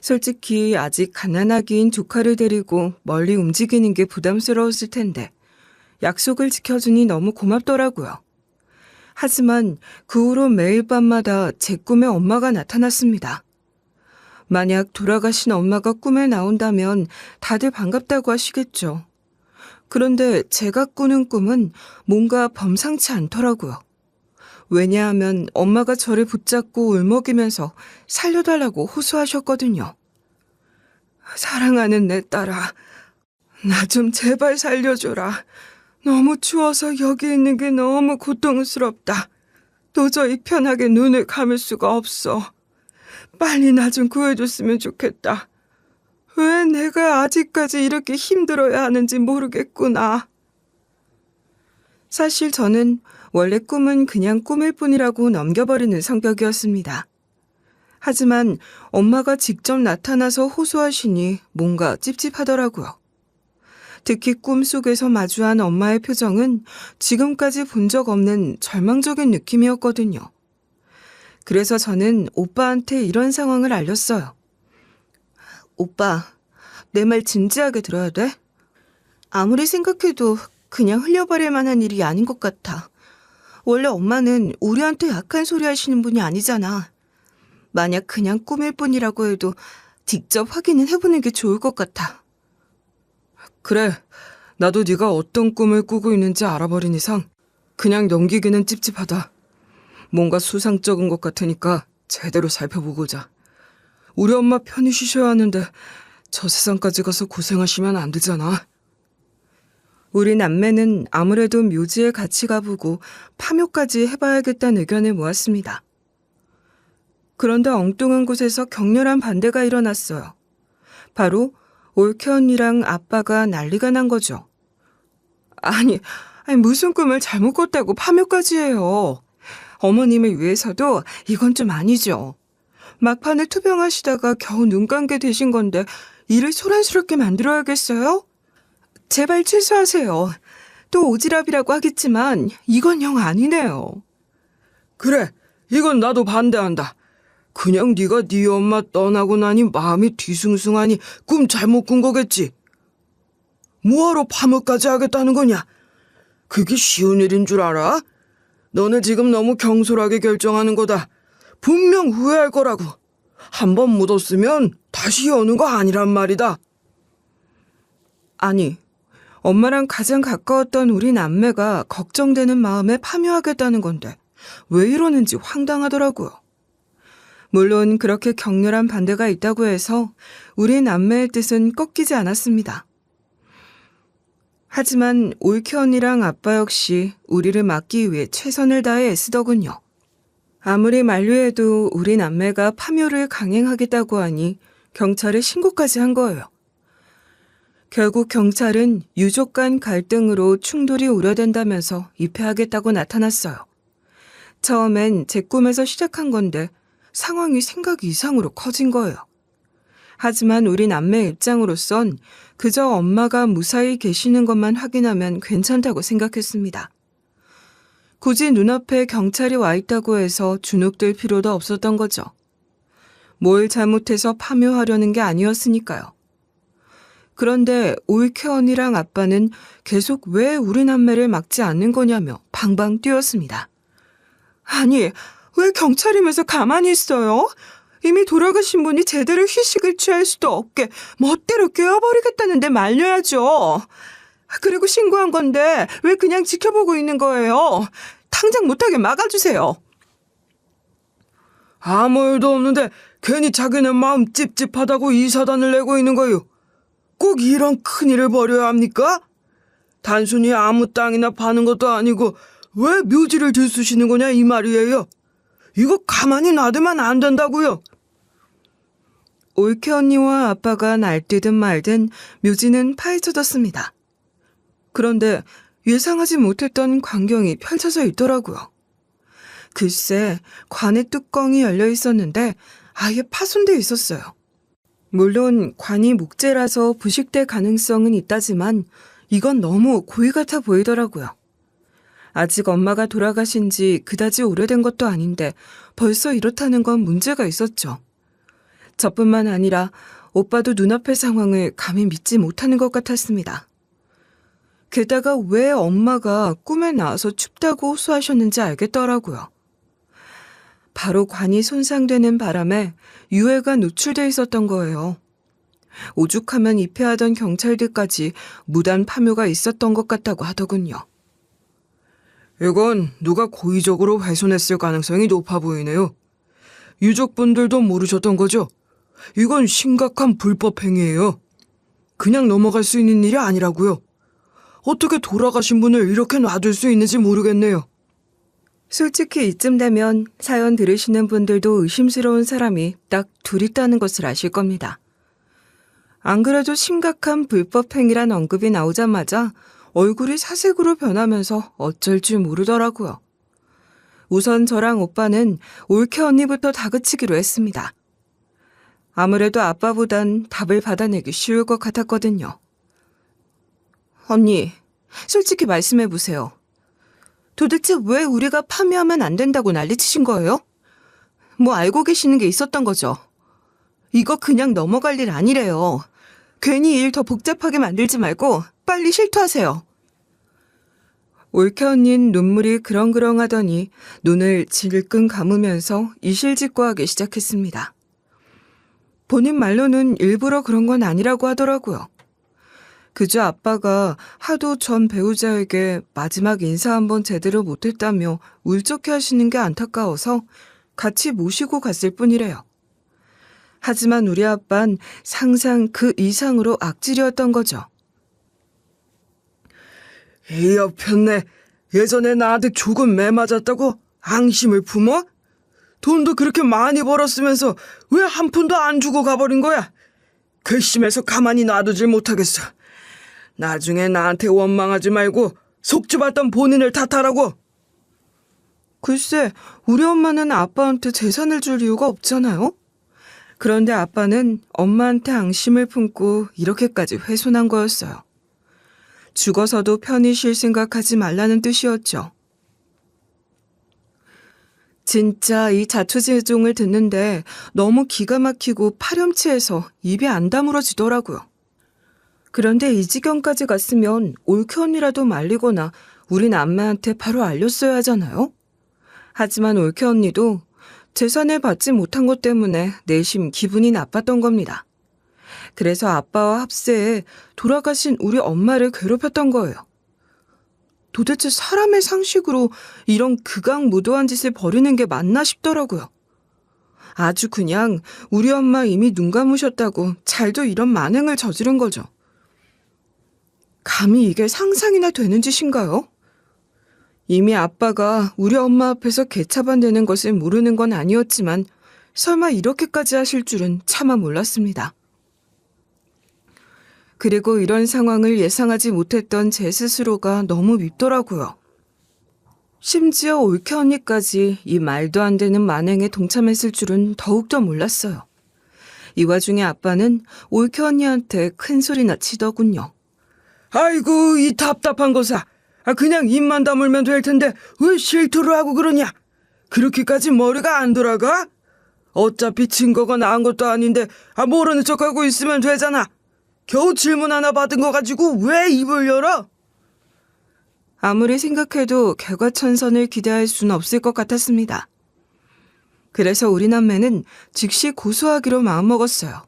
솔직히 아직 가난하기인 조카를 데리고 멀리 움직이는 게 부담스러웠을 텐데 약속을 지켜주니 너무 고맙더라고요. 하지만 그 후로 매일 밤마다 제 꿈에 엄마가 나타났습니다. 만약 돌아가신 엄마가 꿈에 나온다면 다들 반갑다고 하시겠죠. 그런데 제가 꾸는 꿈은 뭔가 범상치 않더라고요. 왜냐하면 엄마가 저를 붙잡고 울먹이면서 살려달라고 호소하셨거든요. 사랑하는 내 딸아, 나 좀 제발 살려줘라. 너무 추워서 여기 있는 게 너무 고통스럽다. 도저히 편하게 눈을 감을 수가 없어. 빨리 나 좀 구해줬으면 좋겠다. 왜 내가 아직까지 이렇게 힘들어야 하는지 모르겠구나. 사실 저는 원래 꿈은 그냥 꿈일 뿐이라고 넘겨버리는 성격이었습니다. 하지만 엄마가 직접 나타나서 호소하시니 뭔가 찝찝하더라고요. 특히 꿈속에서 마주한 엄마의 표정은 지금까지 본 적 없는 절망적인 느낌이었거든요. 그래서 저는 오빠한테 이런 상황을 알렸어요. 오빠, 내 말 진지하게 들어야 돼? 아무리 생각해도 그냥 흘려버릴 만한 일이 아닌 것 같아. 원래 엄마는 우리한테 약한 소리 하시는 분이 아니잖아. 만약 그냥 꿈일 뿐이라고 해도 직접 확인은 해보는 게 좋을 것 같아. 그래, 나도 네가 어떤 꿈을 꾸고 있는지 알아버린 이상 그냥 넘기기는 찝찝하다. 뭔가 수상쩍은 것 같으니까 제대로 살펴보고자. 우리 엄마 편히 쉬셔야 하는데 저 세상까지 가서 고생하시면 안 되잖아. 우리 남매는 아무래도 묘지에 같이 가보고 파묘까지 해봐야겠다는 의견을 모았습니다. 그런데 엉뚱한 곳에서 격렬한 반대가 일어났어요. 바로 올케 언니랑 아빠가 난리가 난 거죠. 아니, 무슨 꿈을 잘못 꿨다고 파묘까지 해요. 어머님을 위해서도 이건 좀 아니죠. 막판을 투병하시다가 겨우 눈 감게 되신 건데 일을 소란스럽게 만들어야겠어요? 제발 취소하세요. 또 오지랖이라고 하겠지만 이건 영 아니네요. 그래, 이건 나도 반대한다. 그냥 네가 네 엄마 떠나고 나니 마음이 뒤숭숭하니 꿈 잘못 꾼 거겠지. 뭐하러 파묘까지 하겠다는 거냐? 그게 쉬운 일인 줄 알아? 너는 지금 너무 경솔하게 결정하는 거다. 분명 후회할 거라고. 한번 묻었으면 다시 여는 거 아니란 말이다. 아니, 엄마랑 가장 가까웠던 우리 남매가 걱정되는 마음에 파묘하겠다는 건데 왜 이러는지 황당하더라고요. 물론 그렇게 격렬한 반대가 있다고 해서 우리 남매의 뜻은 꺾이지 않았습니다. 하지만 올케 언니랑 아빠 역시 우리를 막기 위해 최선을 다해 애쓰더군요. 아무리 만류해도 우리 남매가 파묘를 강행하겠다고 하니 경찰에 신고까지 한 거예요. 결국 경찰은 유족 간 갈등으로 충돌이 우려된다면서 입회하겠다고 나타났어요. 처음엔 제 꿈에서 시작한 건데 상황이 생각 이상으로 커진 거예요. 하지만 우리 남매 입장으로선 그저 엄마가 무사히 계시는 것만 확인하면 괜찮다고 생각했습니다. 굳이 눈앞에 경찰이 와 있다고 해서 주눅들 필요도 없었던 거죠. 뭘 잘못해서 파묘하려는 게 아니었으니까요. 그런데 올케 언니랑 아빠는 계속 왜 우리 남매를 막지 않는 거냐며 방방 뛰었습니다. 아니, 왜 경찰이면서 가만히 있어요? 이미 돌아가신 분이 제대로 휴식을 취할 수도 없게 멋대로 깨워버리겠다는데 말려야죠. 그리고 신고한 건데 왜 그냥 지켜보고 있는 거예요? 당장 못하게 막아주세요. 아무 일도 없는데 괜히 자기네 마음 찝찝하다고 이 사단을 내고 있는 거요. 꼭 이런 큰일을 벌여야 합니까? 단순히 아무 땅이나 파는 것도 아니고 왜 묘지를 들쑤시는 거냐 이 말이에요. 이거 가만히 놔두면 안 된다고요. 올케 언니와 아빠가 날뛰든 말든 묘지는 파헤쳐졌습니다. 그런데 예상하지 못했던 광경이 펼쳐져 있더라고요. 글쎄, 관의 뚜껑이 열려 있었는데 아예 파손돼 있었어요. 물론 관이 목재라서 부식될 가능성은 있다지만 이건 너무 고의 같아 보이더라고요. 아직 엄마가 돌아가신 지 그다지 오래된 것도 아닌데 벌써 이렇다는 건 문제가 있었죠. 저뿐만 아니라 오빠도 눈앞의 상황을 감히 믿지 못하는 것 같았습니다. 게다가 왜 엄마가 꿈에 나와서 춥다고 호소하셨는지 알겠더라고요. 바로 관이 손상되는 바람에 유해가 노출돼 있었던 거예요. 오죽하면 입회하던 경찰들까지 무단 파묘가 있었던 것 같다고 하더군요. 이건 누가 고의적으로 훼손했을 가능성이 높아 보이네요. 유족분들도 모르셨던 거죠? 이건 심각한 불법 행위예요. 그냥 넘어갈 수 있는 일이 아니라고요. 어떻게 돌아가신 분을 이렇게 놔둘 수 있는지 모르겠네요. 솔직히 이쯤 되면 사연 들으시는 분들도 의심스러운 사람이 딱 둘 있다는 것을 아실 겁니다. 안 그래도 심각한 불법 행위란 언급이 나오자마자 얼굴이 사색으로 변하면서 어쩔 줄 모르더라고요. 우선 저랑 오빠는 올케 언니부터 다그치기로 했습니다. 아무래도 아빠보단 답을 받아내기 쉬울 것 같았거든요. 언니, 솔직히 말씀해보세요. 도대체 왜 우리가 파묘하면 안 된다고 난리치신 거예요? 뭐 알고 계시는 게 있었던 거죠? 이거 그냥 넘어갈 일 아니래요. 괜히 일 더 복잡하게 만들지 말고 빨리 실토하세요. 올케 언니는 눈물이 그렁그렁하더니 눈을 질끈 감으면서 이실직고하기 시작했습니다. 본인 말로는 일부러 그런 건 아니라고 하더라고요. 그저 아빠가 하도 전 배우자에게 마지막 인사 한번 제대로 못했다며 울적해 하시는 게 안타까워서 같이 모시고 갔을 뿐이래요. 하지만 우리 아빤 상상 그 이상으로 악질이었던 거죠. 이 옆편네 예전에 나한테 조금 매 맞았다고 앙심을 품어? 돈도 그렇게 많이 벌었으면서 왜 한 푼도 안 주고 가버린 거야? 괘씸해서 가만히 놔두질 못하겠어. 나중에 나한테 원망하지 말고 속죄받던 본인을 탓하라고. 글쎄, 우리 엄마는 아빠한테 재산을 줄 이유가 없잖아요? 그런데 아빠는 엄마한테 앙심을 품고 이렇게까지 훼손한 거였어요. 죽어서도 편히 쉴 생각하지 말라는 뜻이었죠. 진짜 이 자초지종을 듣는데 너무 기가 막히고 파렴치해서 입이 안 다물어지더라고요. 그런데 이 지경까지 갔으면 올케 언니라도 말리거나 우린 안마한테 바로 알렸어야 하잖아요? 하지만 올케 언니도 재산을 받지 못한 것 때문에 내심 기분이 나빴던 겁니다. 그래서 아빠와 합세해 돌아가신 우리 엄마를 괴롭혔던 거예요. 도대체 사람의 상식으로 이런 극악무도한 짓을 벌이는 게 맞나 싶더라고요. 아주 그냥 우리 엄마 이미 눈 감으셨다고 잘도 이런 만행을 저지른 거죠. 감히 이게 상상이나 되는 짓인가요? 이미 아빠가 우리 엄마 앞에서 개차반되는 것을 모르는 건 아니었지만 설마 이렇게까지 하실 줄은 차마 몰랐습니다. 그리고 이런 상황을 예상하지 못했던 제 스스로가 너무 밉더라고요. 심지어 올케 언니까지 이 말도 안 되는 만행에 동참했을 줄은 더욱더 몰랐어요. 이 와중에 아빠는 올케 언니한테 큰 소리나 치더군요. 아이고 이 답답한 거사. 그냥 입만 다물면 될 텐데 왜 실토를 하고 그러냐? 그렇게까지 머리가 안 돌아가? 어차피 증거가 나은 것도 아닌데 모르는 척하고 있으면 되잖아. 겨우 질문 하나 받은 거 가지고 왜 입을 열어? 아무리 생각해도 개과천선을 기대할 수는 없을 것 같았습니다. 그래서 우리 남매는 즉시 고소하기로 마음먹었어요.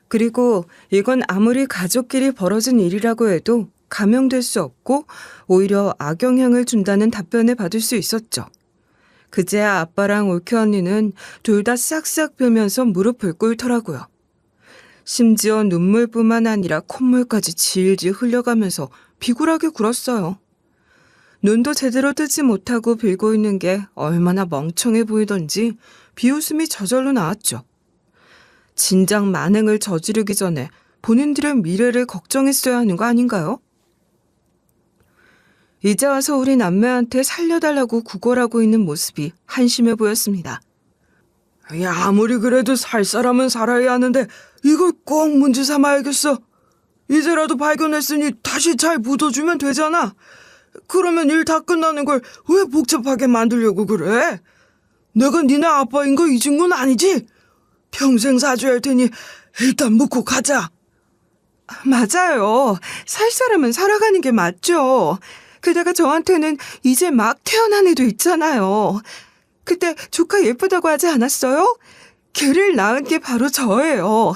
그리고 이건 아무리 가족끼리 벌어진 일이라고 해도 감형될 수 없고 오히려 악영향을 준다는 답변을 받을 수 있었죠. 그제야 아빠랑 올케 언니는 둘 다 싹싹 베면서 무릎을 꿇더라고요. 심지어 눈물뿐만 아니라 콧물까지 질질 흘려가면서 비굴하게 굴었어요. 눈도 제대로 뜨지 못하고 빌고 있는 게 얼마나 멍청해 보이던지 비웃음이 저절로 나왔죠. 진작 만행을 저지르기 전에 본인들의 미래를 걱정했어야 하는 거 아닌가요? 이제 와서 우리 남매한테 살려달라고 구걸하고 있는 모습이 한심해 보였습니다. 야, 아무리 그래도 살 사람은 살아야 하는데 이걸 꼭 문제 삼아야겠어. 이제라도 발견했으니 다시 잘 묻어주면 되잖아. 그러면 일 다 끝나는 걸 왜 복잡하게 만들려고 그래? 내가 니네 아빠인 거 잊은 건 아니지? 평생 사줘야 할 테니 일단 묻고 가자. 맞아요. 살 사람은 살아가는 게 맞죠. 게다가 저한테는 이제 막 태어난 애도 있잖아요. 그때 조카 예쁘다고 하지 않았어요? 걔를 낳은 게 바로 저예요.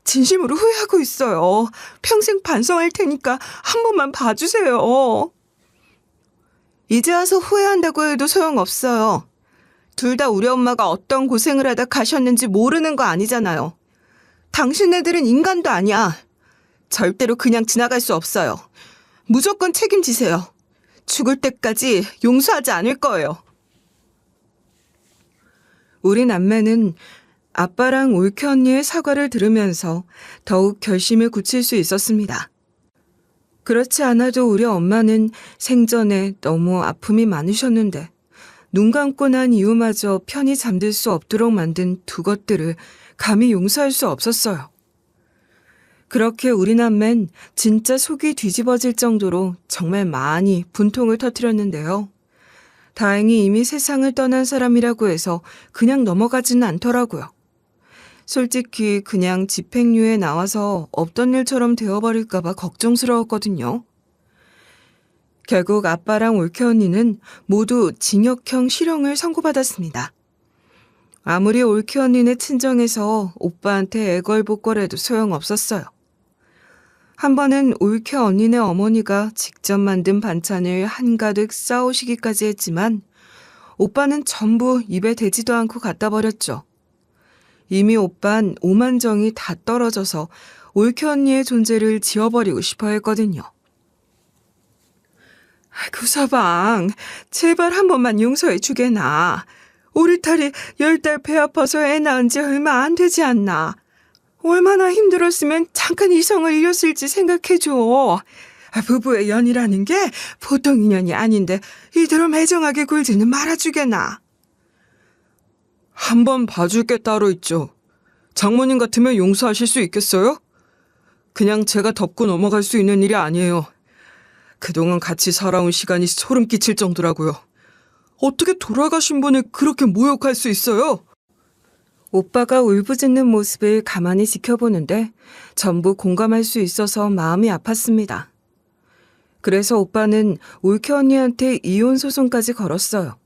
진심으로 후회하고 있어요. 평생 반성할 테니까 한 번만 봐주세요. 이제 와서 후회한다고 해도 소용없어요. 둘 다 우리 엄마가 어떤 고생을 하다 가셨는지 모르는 거 아니잖아요. 당신네들은 인간도 아니야. 절대로 그냥 지나갈 수 없어요. 무조건 책임지세요. 죽을 때까지 용서하지 않을 거예요. 우리 남매는 아빠랑 올케 언니의 사과를 들으면서 더욱 결심을 굳힐 수 있었습니다. 그렇지 않아도 우리 엄마는 생전에 너무 아픔이 많으셨는데 눈 감고 난 이후마저 편히 잠들 수 없도록 만든 두 것들을 감히 용서할 수 없었어요. 그렇게 우리 남매는 진짜 속이 뒤집어질 정도로 정말 많이 분통을 터뜨렸는데요. 다행히 이미 세상을 떠난 사람이라고 해서 그냥 넘어가지는 않더라고요. 솔직히 그냥 집행유예 나와서 없던 일처럼 되어버릴까봐 걱정스러웠거든요. 결국 아빠랑 올케 언니는 모두 징역형 실형을 선고받았습니다. 아무리 올케 언니네 친정에서 오빠한테 애걸복걸해도 소용없었어요. 한 번은 올케 언니네 어머니가 직접 만든 반찬을 한가득 싸오시기까지 했지만 오빠는 전부 입에 대지도 않고 갖다 버렸죠. 이미 오빤 오만정이 다 떨어져서 올케 언니의 존재를 지워버리고 싶어 했거든요. 구서방, 제발 한 번만 용서해 주게나. 우리 딸이 10달 배 아파서 애 낳은 지 얼마 안 되지 않나. 얼마나 힘들었으면 잠깐 이성을 잃었을지 생각해줘. 부부의 연이라는 게 보통 인연이 아닌데 이대로 매정하게 굴지는 말아주게나. 한 번 봐줄 게 따로 있죠. 장모님 같으면 용서하실 수 있겠어요? 그냥 제가 덮고 넘어갈 수 있는 일이 아니에요. 그동안 같이 살아온 시간이 소름 끼칠 정도라고요. 어떻게 돌아가신 분을 그렇게 모욕할 수 있어요? 오빠가 울부짖는 모습을 가만히 지켜보는데 전부 공감할 수 있어서 마음이 아팠습니다. 그래서 오빠는 올케 언니한테 이혼 소송까지 걸었어요.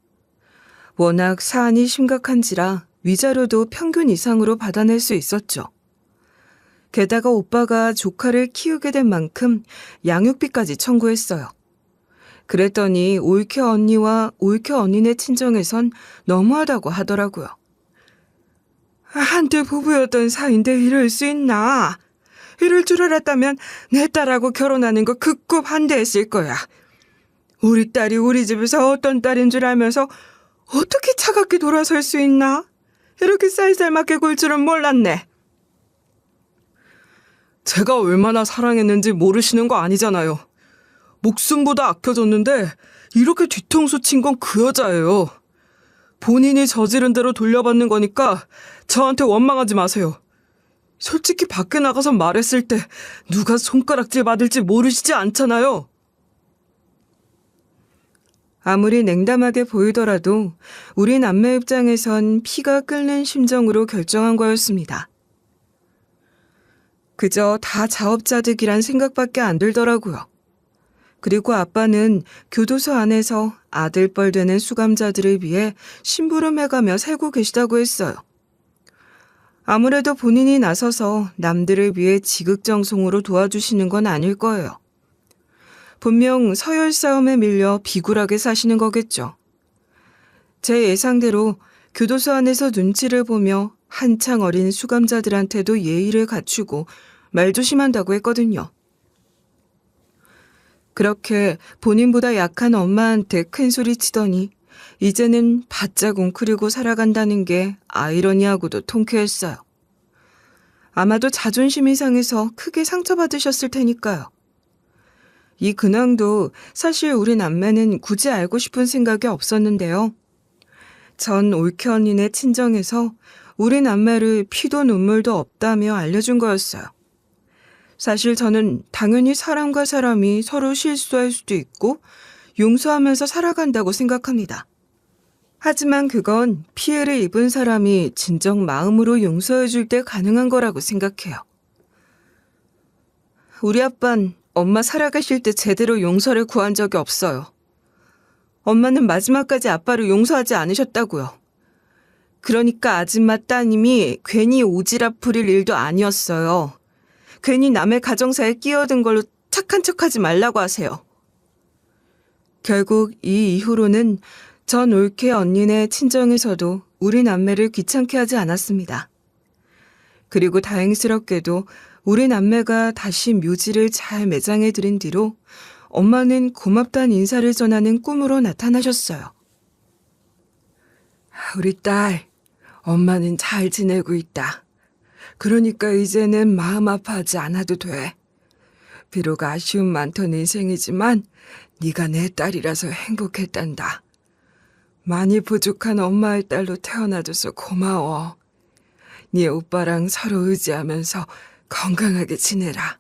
워낙 사안이 심각한지라 위자료도 평균 이상으로 받아낼 수 있었죠. 게다가 오빠가 조카를 키우게 된 만큼 양육비까지 청구했어요. 그랬더니 올케 언니와 올케 언니네 친정에선 너무하다고 하더라고요. 한때 부부였던 사이인데 이럴 수 있나? 이럴 줄 알았다면 내 딸하고 결혼하는 거 극구 반대했을 거야. 우리 딸이 우리 집에서 어떤 딸인 줄 알면서 어떻게 차갑게 돌아설 수 있나? 이렇게 쌀쌀맞게 굴 줄은 몰랐네. 제가 얼마나 사랑했는지 모르시는 거 아니잖아요. 목숨보다 아껴줬는데 이렇게 뒤통수 친 건 그 여자예요. 본인이 저지른 대로 돌려받는 거니까 저한테 원망하지 마세요. 솔직히 밖에 나가서 말했을 때 누가 손가락질 받을지 모르시지 않잖아요. 아무리 냉담하게 보이더라도 우리 남매 입장에선 피가 끓는 심정으로 결정한 거였습니다. 그저 다 자업자득이란 생각밖에 안 들더라고요. 그리고 아빠는 교도소 안에서 아들뻘 되는 수감자들을 위해 심부름해가며 살고 계시다고 했어요. 아무래도 본인이 나서서 남들을 위해 지극정성으로 도와주시는 건 아닐 거예요. 분명 서열 싸움에 밀려 비굴하게 사시는 거겠죠. 제 예상대로 교도소 안에서 눈치를 보며 한창 어린 수감자들한테도 예의를 갖추고 말조심한다고 했거든요. 그렇게 본인보다 약한 엄마한테 큰소리 치더니 이제는 바짝 웅크리고 살아간다는 게 아이러니하고도 통쾌했어요. 아마도 자존심이 상해서 크게 상처받으셨을 테니까요. 이 근황도 사실 우리 남매는 굳이 알고 싶은 생각이 없었는데요. 전 올케 언니네 친정에서 우리 남매를 피도 눈물도 없다며 알려준 거였어요. 사실 저는 당연히 사람과 사람이 서로 실수할 수도 있고 용서하면서 살아간다고 생각합니다. 하지만 그건 피해를 입은 사람이 진정 마음으로 용서해 줄 때 가능한 거라고 생각해요. 우리 아빤 엄마 살아가실 때 제대로 용서를 구한 적이 없어요. 엄마는 마지막까지 아빠를 용서하지 않으셨다고요. 그러니까 아줌마 따님이 괜히 오지랖 부릴 일도 아니었어요. 괜히 남의 가정사에 끼어든 걸로 착한 척하지 말라고 하세요. 결국 이 이후로는 전 올케 언니네 친정에서도 우리 남매를 귀찮게 하지 않았습니다. 그리고 다행스럽게도 우리 남매가 다시 묘지를 잘 매장해 드린 뒤로 엄마는 고맙다는 인사를 전하는 꿈으로 나타나셨어요. 우리 딸, 엄마는 잘 지내고 있다. 그러니까 이제는 마음 아파하지 않아도 돼. 비록 아쉬움 많던 인생이지만 네가 내 딸이라서 행복했단다. 많이 부족한 엄마의 딸로 태어나줘서 고마워. 네 오빠랑 서로 의지하면서 건강하게 지내라.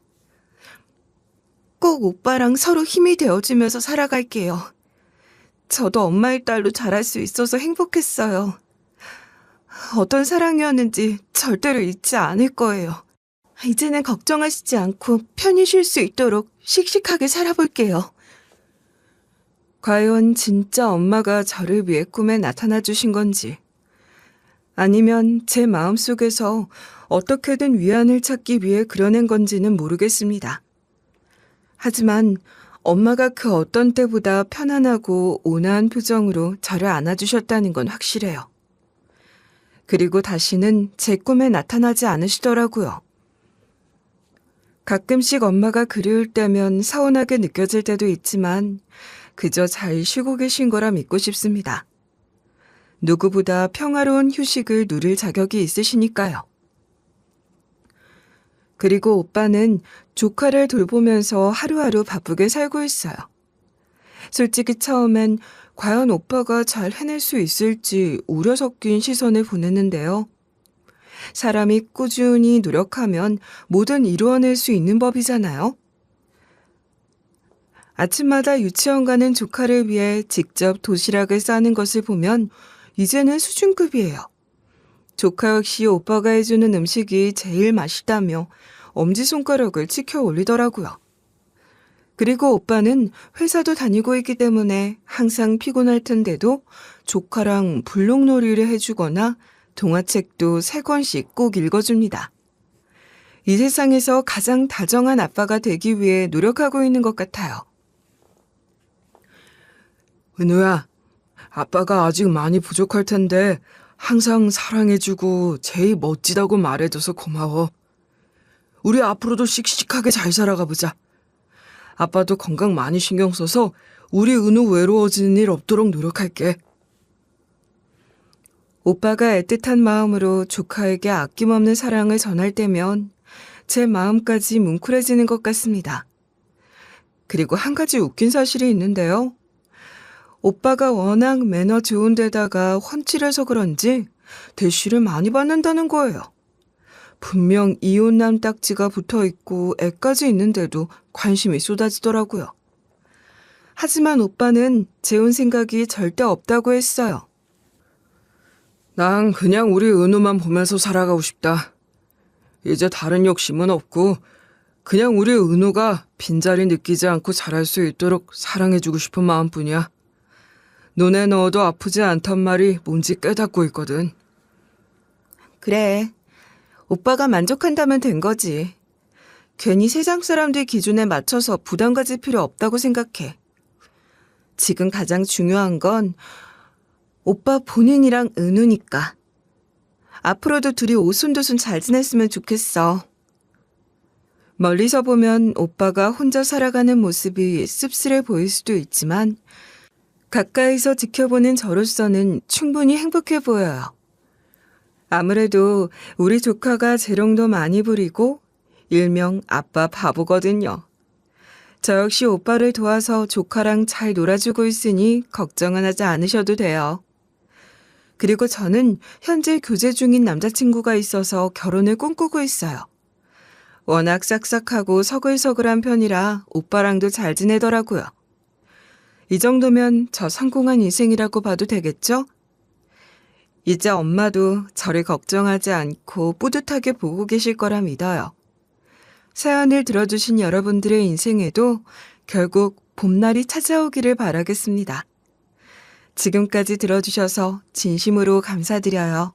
꼭 오빠랑 서로 힘이 되어주면서 살아갈게요. 저도 엄마의 딸로 자랄 수 있어서 행복했어요. 어떤 사랑이었는지 절대로 잊지 않을 거예요. 이제는 걱정하시지 않고 편히 쉴 수 있도록 씩씩하게 살아볼게요. 과연 진짜 엄마가 저를 위해 꿈에 나타나 주신 건지, 아니면 제 마음속에서 어떻게든 위안을 찾기 위해 그려낸 건지는 모르겠습니다. 하지만 엄마가 그 어떤 때보다 편안하고 온화한 표정으로 저를 안아주셨다는 건 확실해요. 그리고 다시는 제 꿈에 나타나지 않으시더라고요. 가끔씩 엄마가 그리울 때면 서운하게 느껴질 때도 있지만 그저 잘 쉬고 계신 거라 믿고 싶습니다. 누구보다 평화로운 휴식을 누릴 자격이 있으시니까요. 그리고 오빠는 조카를 돌보면서 하루하루 바쁘게 살고 있어요. 솔직히 처음엔 과연 오빠가 잘 해낼 수 있을지 우려 섞인 시선을 보냈는데요. 사람이 꾸준히 노력하면 뭐든 이루어낼 수 있는 법이잖아요. 아침마다 유치원 가는 조카를 위해 직접 도시락을 싸는 것을 보면 이제는 수준급이에요. 조카 역시 오빠가 해주는 음식이 제일 맛있다며 엄지손가락을 치켜 올리더라고요. 그리고 오빠는 회사도 다니고 있기 때문에 항상 피곤할 텐데도 조카랑 블록놀이를 해주거나 동화책도 3권씩 꼭 읽어줍니다. 이 세상에서 가장 다정한 아빠가 되기 위해 노력하고 있는 것 같아요. 은우야, 아빠가 아직 많이 부족할 텐데 항상 사랑해주고 제일 멋지다고 말해줘서 고마워. 우리 앞으로도 씩씩하게 잘 살아가 보자. 아빠도 건강 많이 신경 써서 우리 은우 외로워지는 일 없도록 노력할게. 오빠가 애틋한 마음으로 조카에게 아낌없는 사랑을 전할 때면 제 마음까지 뭉클해지는 것 같습니다. 그리고 한 가지 웃긴 사실이 있는데요. 오빠가 워낙 매너 좋은 데다가 훤칠해서 그런지 대쉬를 많이 받는다는 거예요. 분명 이혼남 딱지가 붙어있고 애까지 있는데도 관심이 쏟아지더라고요. 하지만 오빠는 재혼 생각이 절대 없다고 했어요. 난 그냥 우리 은우만 보면서 살아가고 싶다. 이제 다른 욕심은 없고 그냥 우리 은우가 빈자리 느끼지 않고 잘할 수 있도록 사랑해주고 싶은 마음뿐이야. 눈에 넣어도 아프지 않단 말이 뭔지 깨닫고 있거든. 그래. 오빠가 만족한다면 된 거지. 괜히 세상 사람들 기준에 맞춰서 부담 가질 필요 없다고 생각해. 지금 가장 중요한 건 오빠 본인이랑 은우니까. 앞으로도 둘이 오순도순 잘 지냈으면 좋겠어. 멀리서 보면 오빠가 혼자 살아가는 모습이 씁쓸해 보일 수도 있지만 가까이서 지켜보는 저로서는 충분히 행복해 보여요. 아무래도 우리 조카가 재롱도 많이 부리고 일명 아빠 바보거든요. 저 역시 오빠를 도와서 조카랑 잘 놀아주고 있으니 걱정은 하지 않으셔도 돼요. 그리고 저는 현재 교제 중인 남자친구가 있어서 결혼을 꿈꾸고 있어요. 워낙 싹싹하고 서글서글한 편이라 오빠랑도 잘 지내더라고요. 이 정도면 저 성공한 인생이라고 봐도 되겠죠? 이제 엄마도 저를 걱정하지 않고 뿌듯하게 보고 계실 거라 믿어요. 사연을 들어주신 여러분들의 인생에도 결국 봄날이 찾아오기를 바라겠습니다. 지금까지 들어주셔서 진심으로 감사드려요.